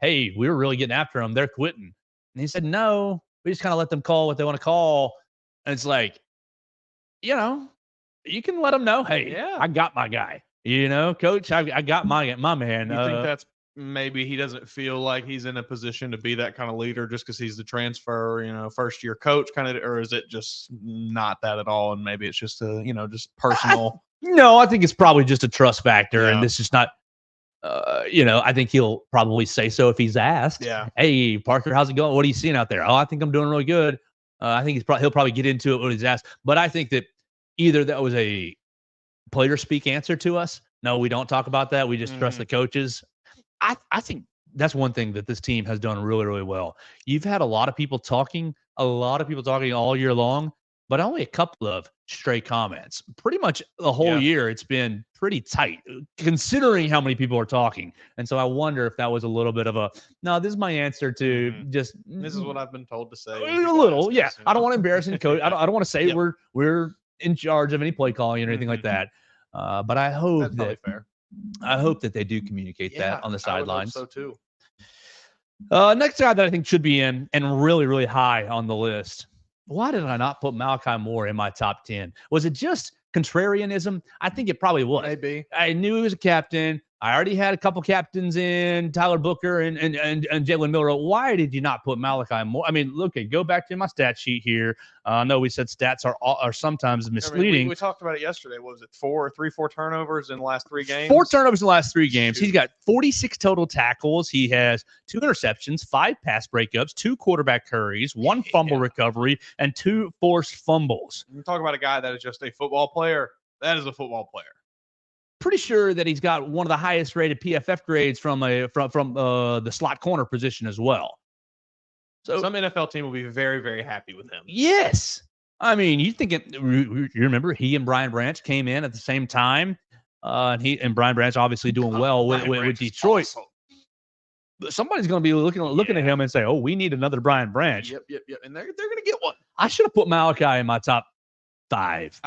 Speaker 2: hey, we were really getting after them, they're quitting? And he said, no, we just kind of let them call what they want to call. And it's like, you can let them know, hey, yeah, I got my guy. Coach, I got my man.
Speaker 3: You think that's maybe he doesn't feel like he's in a position to be that kind of leader just because he's the transfer, first year coach kind of, or is it just not that at all? And maybe it's just just personal.
Speaker 2: No, I think it's probably just a trust factor, and this is not. I think he'll probably say so if he's asked.
Speaker 3: Yeah.
Speaker 2: Hey, Parker, how's it going? What are you seeing out there? Oh, I think I'm doing really good. I think he'll probably get into it when he's asked. But I think that either that was a player speak answer to us. No, we don't talk about that. We just trust the coaches. I think that's one thing that this team has done really, really well. You've had a lot of people talking all year long, but only a couple of stray comments. Pretty much the whole year, it's been pretty tight, considering how many people are talking. And so I wonder if that was a little bit of no, this is my answer to just.
Speaker 3: This is what I've been told to say.
Speaker 2: A little, yeah. I don't want to embarrass any coach. I don't want to say we're in charge of any play calling or anything like that. But I hope
Speaker 3: that's fair.
Speaker 2: I hope that they do communicate that on the sidelines.
Speaker 3: I would hope so too.
Speaker 2: Next guy that I think should be in and really, really high on the list. Why did I not put Malachi Moore in my top 10? Was it just contrarianism? I think it probably was.
Speaker 3: Maybe.
Speaker 2: I knew he was a captain. I already had a couple captains in Tyler Booker and Jalen Milroe. Why did you not put Malachi Moore? I mean, look, go back to my stat sheet here. I know we said stats are sometimes misleading.
Speaker 3: I mean, we talked about it yesterday. What was it? 4 turnovers in the last 3 games?
Speaker 2: 4 turnovers in the last 3 games. He's got 46 total tackles. He has 2 interceptions, 5 pass breakups, 2 quarterback hurries, 1 fumble recovery, and 2 forced fumbles.
Speaker 3: You talk about a guy that is just a football player. That is a football player.
Speaker 2: Pretty sure that he's got one of the highest rated PFF grades from the slot corner position as well.
Speaker 3: So some NFL team will be very, very happy with him.
Speaker 2: Yes. I mean, you remember he and Brian Branch came in at the same time, and Brian Branch obviously doing well with Detroit. Awesome. Somebody's going to be looking at him and say, "Oh, we need another Brian Branch."
Speaker 3: Yep. And they're going to get one.
Speaker 2: I should have put Malachi in my top 5.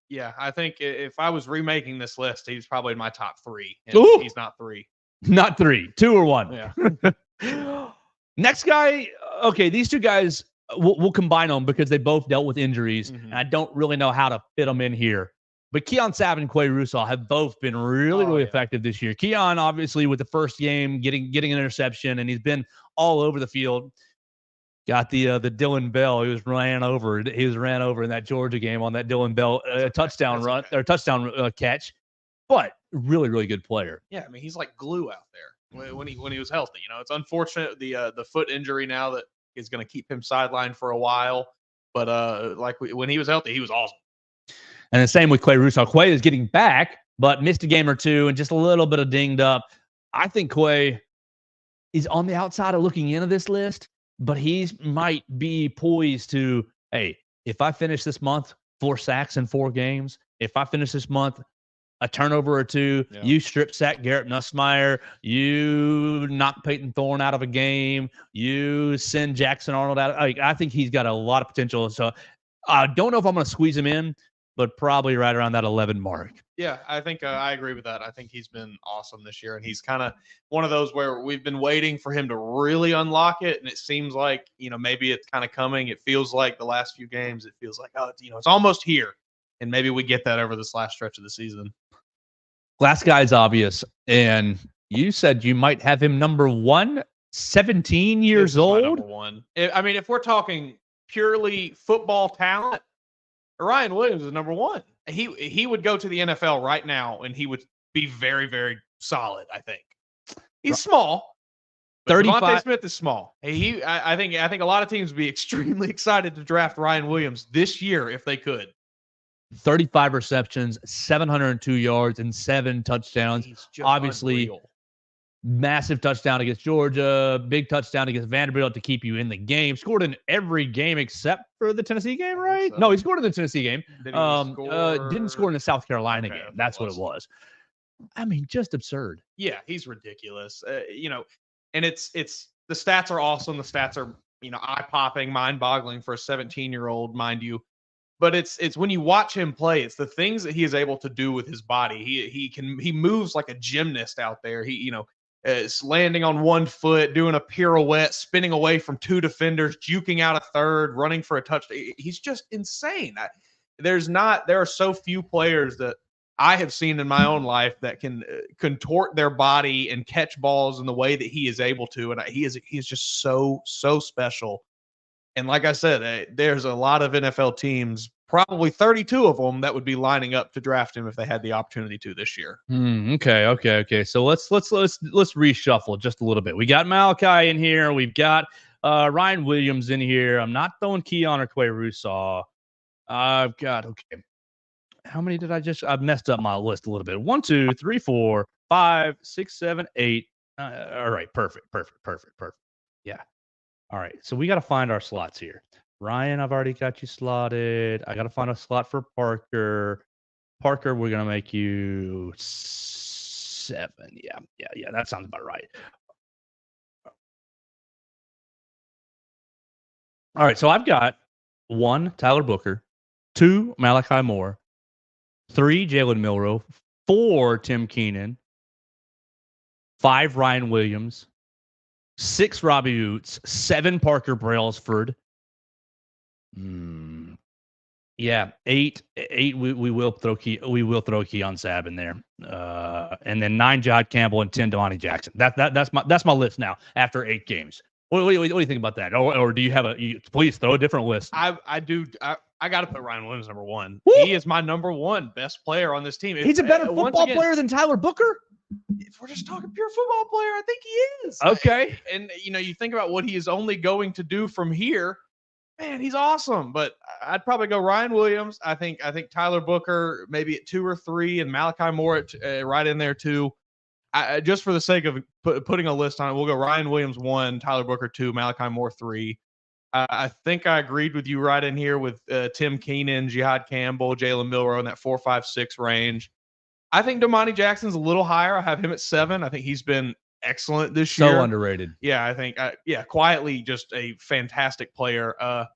Speaker 3: Yeah, I think if I was remaking this list, he's probably in my top 3. And he's not 3.
Speaker 2: Not 3, 2 or 1.
Speaker 3: Yeah.
Speaker 2: Next guy. Okay, these 2 guys, we'll combine them because they both dealt with injuries, and I don't really know how to fit them in here. But Keon Sapp and Quay Russaw have both been really effective this year. Keon, obviously, with the first game, getting an interception, and he's been all over the field. Got the Dylan Bell. He was ran over in that Georgia game on that Dylan Bell touchdown run or touchdown catch. But really, really good player.
Speaker 3: Yeah, I mean, he's like glue out there when he was healthy. You know, it's unfortunate the foot injury now that is going to keep him sidelined for a while. But when he was healthy, he was awesome.
Speaker 2: And the same with Quay Russaw. Quay is getting back, but missed a game or 2 and just a little bit of dinged up. I think Quay is on the outside of looking into this list, but he might be poised to, hey, if I finish this month 4 sacks in 4 games, if I finish this month a turnover or 2, you strip sack Garrett Nussmeier, you knock Peyton Thorne out of a game, you send Jackson Arnold out. I think he's got a lot of potential. So I don't know if I'm going to squeeze him in, but probably right around that 11 mark.
Speaker 3: Yeah, I think I agree with that. I think he's been awesome this year, and he's kind of one of those where we've been waiting for him to really unlock it, and it seems like, maybe it's kind of coming. It feels like the last few games, it feels like, it's almost here, and maybe we get that over this last stretch of the season.
Speaker 2: Last guy's obvious, and you said you might have him number 1, 17 years old?
Speaker 3: Number 1. I mean, if we're talking purely football talent, Ryan Williams is number 1. He would go to the NFL right now, and he would be very, very solid. I think he's small.
Speaker 2: 35.
Speaker 3: DeVonta Smith is small. I think a lot of teams would be extremely excited to draft Ryan Williams this year if they could.
Speaker 2: 35 receptions, 702 yards, and 7 touchdowns. Obviously,
Speaker 3: unreal.
Speaker 2: Massive touchdown against Georgia, big touchdown against Vanderbilt to keep you in the game. Scored in every game except for the Tennessee game, right? No, he scored in the Tennessee game. Didn't score in the South Carolina game. That's what it was. I mean, just absurd.
Speaker 3: Yeah, he's ridiculous. And it's the stats are awesome. The stats are, eye-popping, mind-boggling for a 17-year-old, mind you. But it's when you watch him play, it's the things that he is able to do with his body. He moves like a gymnast out there. Is landing on one foot, doing a pirouette, spinning away from 2 defenders, juking out a third, running for a touchdown. He's just insane. There are so few players that I have seen in my own life that can contort their body and catch balls in the way that he is able to. And he is just so special. And like I said, there's a lot of NFL teams, probably 32 of them, that would be lining up to draft him if they had the opportunity to this year.
Speaker 2: Okay. So let's reshuffle just a little bit. We got Malachi in here. We've got Ryan Williams in here. I'm not throwing Keon or Quay Russaw. I've got How many did I messed up my list a little bit. 1, 2, 3, 4, 5, 6, 7, 8. All right, perfect. Yeah. All right, so we got to find our slots here. Ryan, I've already got you slotted. I got to find a slot for Parker. Parker, we're going to make you 7. Yeah, that sounds about right. All right, so I've got 1, Tyler Booker, 2, Malachi Moore, 3, Jalen Milroe, 4, Tim Keenan, 5, Ryan Williams, 6, Robbie Oots, 7, Parker Brailsford. Yeah, eight. We will throw Keon Sabb in there, and then 9 Jod Campbell and 10 Damani Jackson. That's my list now after 8 games. What do you think about that? Or do you have please throw a different list?
Speaker 3: I do. I got to put Ryan Williams number 1.
Speaker 2: Woo!
Speaker 3: He is my number 1 best player on this team.
Speaker 2: He's a better football player than Tyler Booker.
Speaker 3: If we're just talking pure football player, I think he is.
Speaker 2: Okay,
Speaker 3: and you think about what he is only going to do from here. Man, he's awesome. But I'd probably go Ryan Williams. I think Tyler Booker maybe at 2 or 3, and Malachi Moore at, right in there too. Just for the sake of putting a list on it, we'll go Ryan Williams 1, Tyler Booker 2, Malachi Moore 3. I think I agreed with you right in here with Tim Keenan, Jihad Campbell, Jalen Milroe in that 4, 5, 6 range. I think Damani Jackson's a little higher. I have him at 7. I think he's been excellent this year.
Speaker 2: So underrated.
Speaker 3: Yeah, I think quietly just a fantastic player. I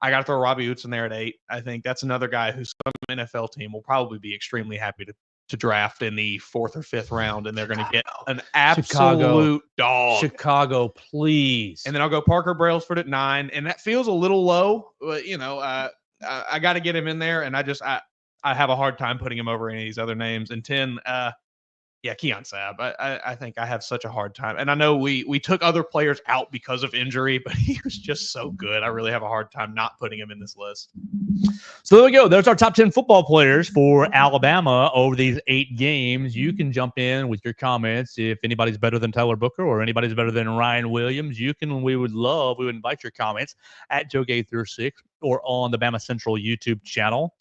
Speaker 3: got to throw Robbie Oots in there at 8. I think that's another guy who some NFL team will probably be extremely happy to draft in the 4th or 5th round, and they're going to get an absolute dog.
Speaker 2: Chicago, please.
Speaker 3: And then I'll go Parker Brailsford at 9, and that feels a little low, but I got to get him in there, and I have a hard time putting him over any of these other names. And 10, Keon Sabb. I think I have such a hard time. And I know we took other players out because of injury, but he was just so good. I really have a hard time not putting him in this list.
Speaker 2: So there we go. There's our top 10 football players for Alabama over these 8 games. You can jump in with your comments. If anybody's better than Tyler Booker or anybody's better than Ryan Williams, we would invite your comments at Joe Gaither 6 or on the BamaCentral YouTube channel.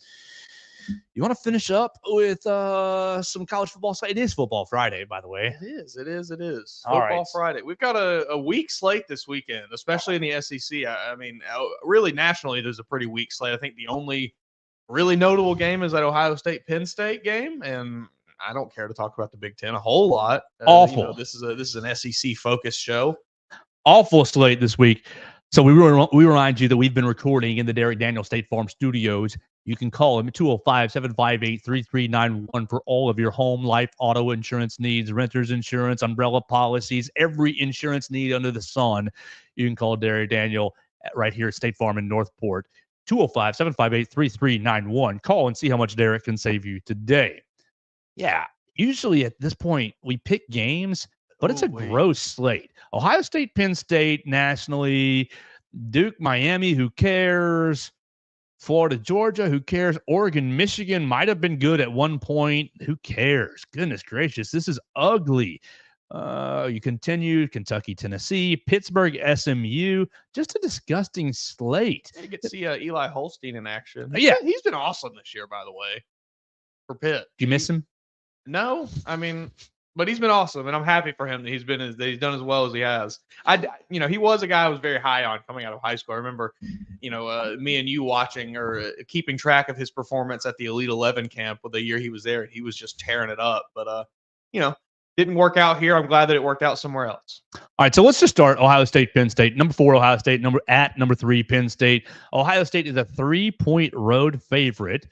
Speaker 2: You want to finish up with some college football? It is Football Friday, by the way.
Speaker 3: It is.
Speaker 2: All
Speaker 3: Football
Speaker 2: right.
Speaker 3: Friday. We've got a weak slate this weekend, especially in the SEC. I mean, really nationally, there's a pretty weak slate. I think the only really notable game is that Ohio State-Penn State game, and I don't care to talk about the Big Ten a whole lot.
Speaker 2: Awful.
Speaker 3: This is an SEC-focused show.
Speaker 2: Awful slate this week. So we remind you that we've been recording in the Derek Daniel State Farm Studios. You can call him at 205-758-3391 for all of your home, life, auto insurance needs, renter's insurance, umbrella policies, every insurance need under the sun. You can call Derek Daniel right here at State Farm in Northport. 205-758-3391. Call and see how much Derek can save you today. Yeah, usually at this point, we pick games, but it's a gross slate. Ohio State, Penn State, nationally. Duke, Miami, who cares? Florida, Georgia, who cares? Oregon, Michigan might have been good at one point. Who cares? Goodness gracious, this is ugly. You continue, Kentucky, Tennessee, Pittsburgh, SMU. Just a disgusting slate.
Speaker 3: You get to see Eli Holstein in action.
Speaker 2: Yeah.
Speaker 3: He's been awesome this year, by the way, for Pitt.
Speaker 2: Do you miss him?
Speaker 3: No, I mean, but he's been awesome, and I'm happy for him that he's done as well as he has. He was a guy I was very high on coming out of high school. I remember, me and you watching or keeping track of his performance at the Elite 11 camp with the year he was there, and he was just tearing it up. But didn't work out here. I'm glad that it worked out somewhere else.
Speaker 2: All right, so let's just start Ohio State, Penn State. Number 4, Ohio State. Number 3, Penn State. Ohio State is a 3-point road favorite.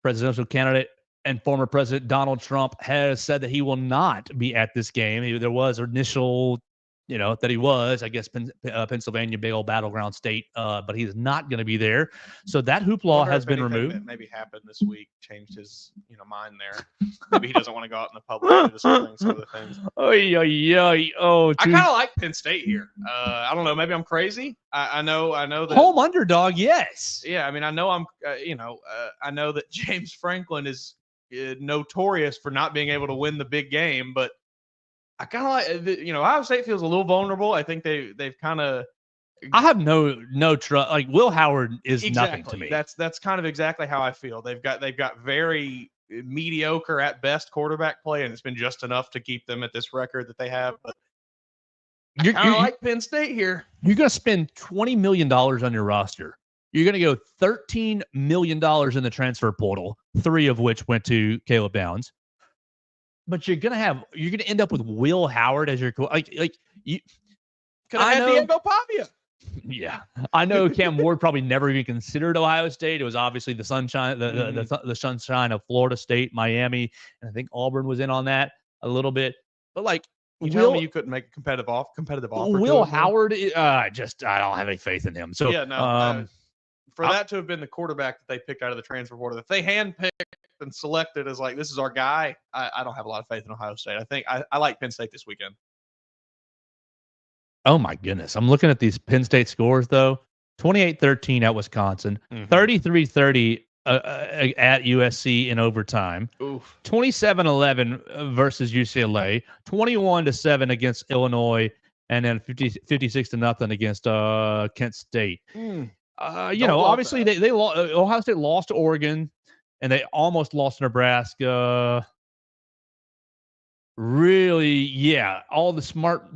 Speaker 2: Presidential candidate and former President Donald Trump has said that he will not be at this game. There was initial, that he was, I guess, Pennsylvania, big old battleground state, but he's not going to be there. So that hoopla has been removed.
Speaker 3: That maybe happened this week, changed his, mind there. Maybe he doesn't want to go out in the public to some other things.
Speaker 2: Oh,
Speaker 3: I kind of like Penn State here. I don't know. Maybe I'm crazy. I know that
Speaker 2: home underdog. Yes.
Speaker 3: Yeah. I mean, I know I know that James Franklin is notorious for not being able to win the big game, but I kind of like, Ohio State feels a little vulnerable. I think they've kind of.
Speaker 2: I have no trust. Like Will Howard is nothing to me.
Speaker 3: That's kind of exactly how I feel. They've got very mediocre at best quarterback play, and it's been just enough to keep them at this record that they have. But I kind of like Penn State here.
Speaker 2: You're going to spend $20 million on your roster. You're going to go $13 million in the transfer portal, 3 of which went to Caleb Downs. But you're gonna end up with Will Howard as your could have had
Speaker 3: Diego Pavia.
Speaker 2: Yeah, I know Cam Ward probably never even considered Ohio State. It was obviously the sunshine, the sunshine of Florida State, Miami, and I think Auburn was in on that a little bit. But
Speaker 3: you tell me you couldn't make a competitive offer.
Speaker 2: Will Howard, I don't have any faith in him. So
Speaker 3: for that to have been the quarterback that they picked out of the transfer portal, if they handpicked and selected as like, this is our guy, I don't have a lot of faith in Ohio State. I think I like Penn State this weekend.
Speaker 2: Oh, my goodness. I'm looking at these Penn State scores, though. 28-13 at Wisconsin, 33-30 at USC in overtime, 27-11 versus UCLA, 21-7 against Illinois, and then 56-0 against Kent State. Obviously Ohio State lost to Oregon, and they almost lost to Nebraska. Really, all the smart.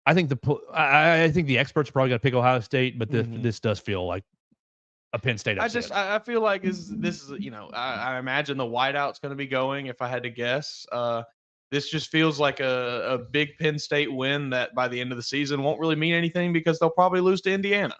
Speaker 2: I think the experts are probably going to pick Ohio State, but this does feel like a Penn State upset.
Speaker 3: I feel like this is I imagine the whiteout's going to be going. If I had to guess, this just feels like a big Penn State win that by the end of the season won't really mean anything because they'll probably lose to Indiana.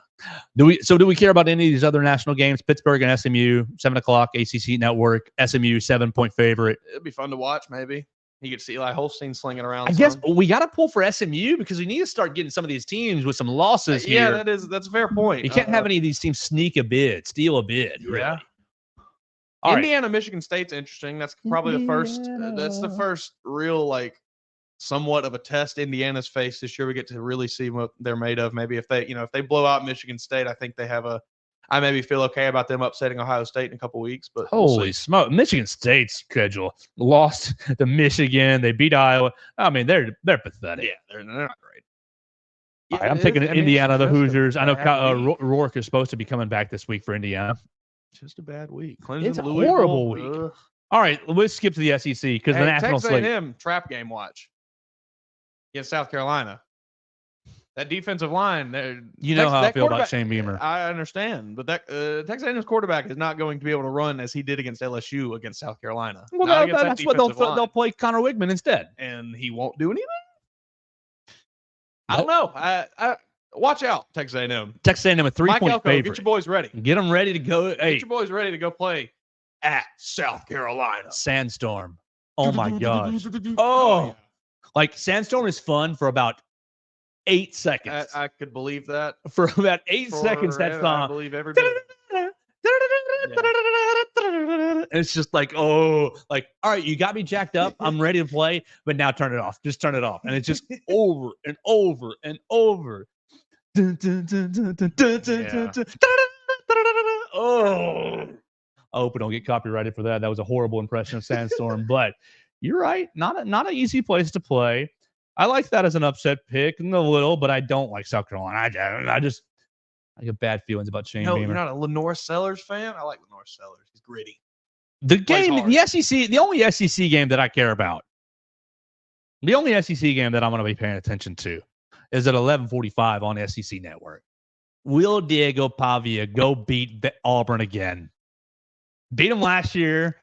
Speaker 2: Do we care about any of these other national games? Pittsburgh and SMU, 7:00 ACC network. SMU 7-point favorite.
Speaker 3: It'd be fun to watch. Maybe you get to see Eli Holstein slinging around.
Speaker 2: I guess we got to pull for SMU because we need to start getting some of these teams with some losses here.
Speaker 3: Yeah, that's a fair point.
Speaker 2: You can't have any of these teams steal a bid. Really.
Speaker 3: Yeah.
Speaker 2: All
Speaker 3: Indiana, right. Michigan State's interesting. That's probably the first. That's the first real somewhat of a test Indiana's faced this year. We get to really see what they're made of. Maybe if they blow out Michigan State, I think they have I maybe feel okay about them upsetting Ohio State in a couple weeks. But
Speaker 2: holy smoke, Michigan State's schedule lost to Michigan. They beat Iowa. I mean, they're pathetic.
Speaker 3: Yeah, they're not great.
Speaker 2: Yeah, right, I'm thinking Indiana, the Hoosiers. I know Rourke is supposed to be coming back this week for Indiana.
Speaker 3: Just a bad week. Clemson,
Speaker 2: it's a
Speaker 3: Louisville,
Speaker 2: horrible week. All right, let's skip to the SEC because the national
Speaker 3: slate. Texas A&M trap game watch against South Carolina. That defensive line,
Speaker 2: how I feel about Shane Beamer.
Speaker 3: I understand, but that Texas A&M's quarterback is not going to be able to run as he did against LSU against South Carolina.
Speaker 2: Well, that's what they'll play Connor Wigman instead,
Speaker 3: and he won't do anything. Nope. I don't know. I watch out, Texas A&M.
Speaker 2: Texas A&M a 3-point favorite.
Speaker 3: Get your boys ready.
Speaker 2: Get them ready to go.
Speaker 3: Get your boys ready to go play at South Carolina.
Speaker 2: Sandstorm. Oh my gosh. Sandstorm is fun for about 8 seconds.
Speaker 3: I could believe that.
Speaker 2: For about 8 seconds, that song.
Speaker 3: I believe every bit.
Speaker 2: It's just all right, you got me jacked up. I'm ready to play, but now turn it off. Just turn it off. And it's just over and over and over. Oh, I hope we don't get copyrighted for that. That was a horrible impression of Sandstorm, but you're right. Not an easy place to play. I like that as an upset pick, a little, but I don't like South Carolina. I get bad feelings about Shane Beamer.
Speaker 3: You're not a Lenore Sellers fan? I like Lenore Sellers. He's gritty.
Speaker 2: The game, the SEC, the only SEC game that I care about, the only SEC game that I'm going to be paying attention to is at 11:45 on SEC Network. Will Diego Pavia go beat Auburn again? Beat him last year.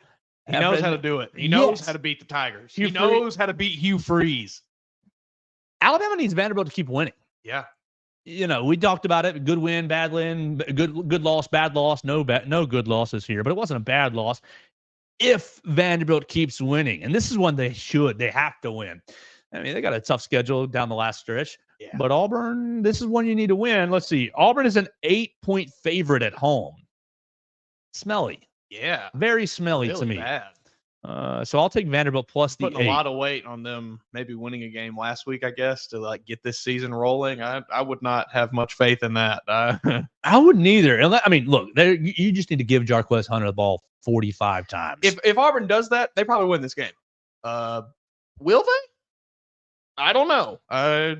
Speaker 3: He knows how to do it. He knows how to beat the Tigers. He knows how to beat Hugh Freeze.
Speaker 2: Alabama needs Vanderbilt to keep winning.
Speaker 3: Yeah.
Speaker 2: We talked about it. Good win, bad win, good loss, bad loss. No good losses here, but it wasn't a bad loss. If Vanderbilt keeps winning, and this is one they have to win. I mean, they got a tough schedule down the last stretch. Yeah. But Auburn, this is one you need to win. Let's see. Auburn is an 8-point favorite at home. Smelly.
Speaker 3: Yeah.
Speaker 2: Very smelly
Speaker 3: really
Speaker 2: to me.
Speaker 3: Bad.
Speaker 2: So I'll take Vanderbilt plus the 8.
Speaker 3: Putting a lot of weight on them maybe winning a game last week, I guess, to get this season rolling. I would not have much faith in that.
Speaker 2: I wouldn't either. I mean, look, you just need to give Jarquez Hunter the ball 45 times.
Speaker 3: If Auburn does that, they probably win this game. Will they? I don't know. I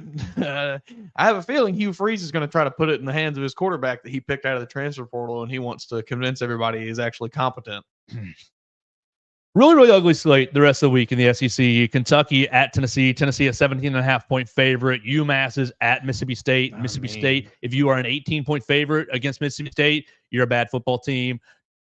Speaker 3: have a feeling Hugh Freeze is going to try to put it in the hands of his quarterback that he picked out of the transfer portal, and he wants to convince everybody he's actually competent.
Speaker 2: Really, really ugly slate the rest of the week in the SEC. Kentucky at Tennessee. Tennessee a 17.5-point favorite. UMass is at Mississippi State. State, if you are an 18-point favorite against Mississippi State, you're a bad football team.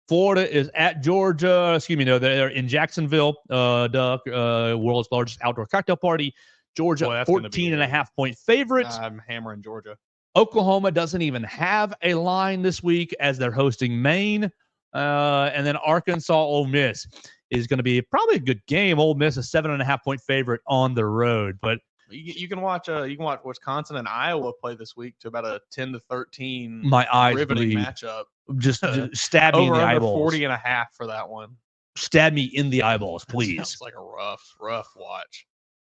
Speaker 2: Florida is at Georgia. They're in Jacksonville. World's largest outdoor cocktail party. Georgia, 14.5-point favorites.
Speaker 3: I'm hammering Georgia.
Speaker 2: Oklahoma doesn't even have a line this week as they're hosting Maine. And then Arkansas, Ole Miss is going to be probably a good game. Ole Miss, a 7.5-point favorite on the road. But
Speaker 3: You can watch Wisconsin and Iowa play this week to about a 10-13
Speaker 2: My eyes
Speaker 3: riveting
Speaker 2: bleed.
Speaker 3: matchup.
Speaker 2: Just stab me in
Speaker 3: Over
Speaker 2: the
Speaker 3: under
Speaker 2: eyeballs.
Speaker 3: 40.5 for that one.
Speaker 2: Stab me in the eyeballs, please.
Speaker 3: Sounds like a rough watch.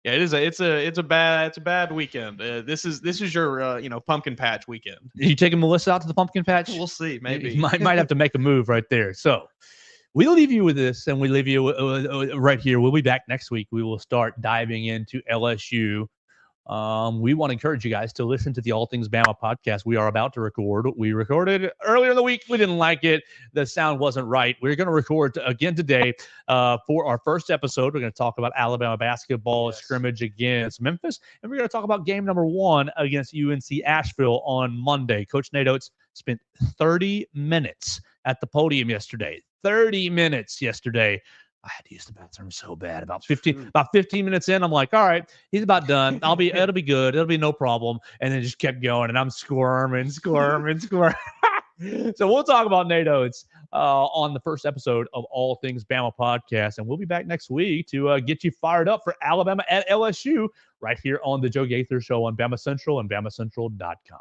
Speaker 3: Yeah, it's a bad weekend. This is your pumpkin patch weekend.
Speaker 2: Are you taking Melissa out to the pumpkin patch?
Speaker 3: We'll see, maybe.
Speaker 2: You might have to make a move right there. So we'll leave you with this, and we leave you right here. We'll be back next week. We will start diving into LSU. We want to encourage you guys to listen to the All Things Bama podcast. We are about to record. We recorded earlier in the week. We didn't like it. The sound wasn't right. We're going to record again today for our first episode. We're going to talk about Alabama basketball scrimmage against Memphis, and we're going to talk about game number 1 against UNC Asheville on Monday. Coach Nate Oates spent 30 minutes at the podium yesterday. 30 minutes yesterday. I had to use the bathroom so bad. About 15 minutes in, I'm like, all right, he's about done. It'll be good. It'll be no problem. And then just kept going, and I'm squirming. So we'll talk about Nate Oates on the first episode of All Things Bama podcast, and we'll be back next week to get you fired up for Alabama at LSU right here on the Joe Gaither Show on BamaCentral and BamaCentral.com.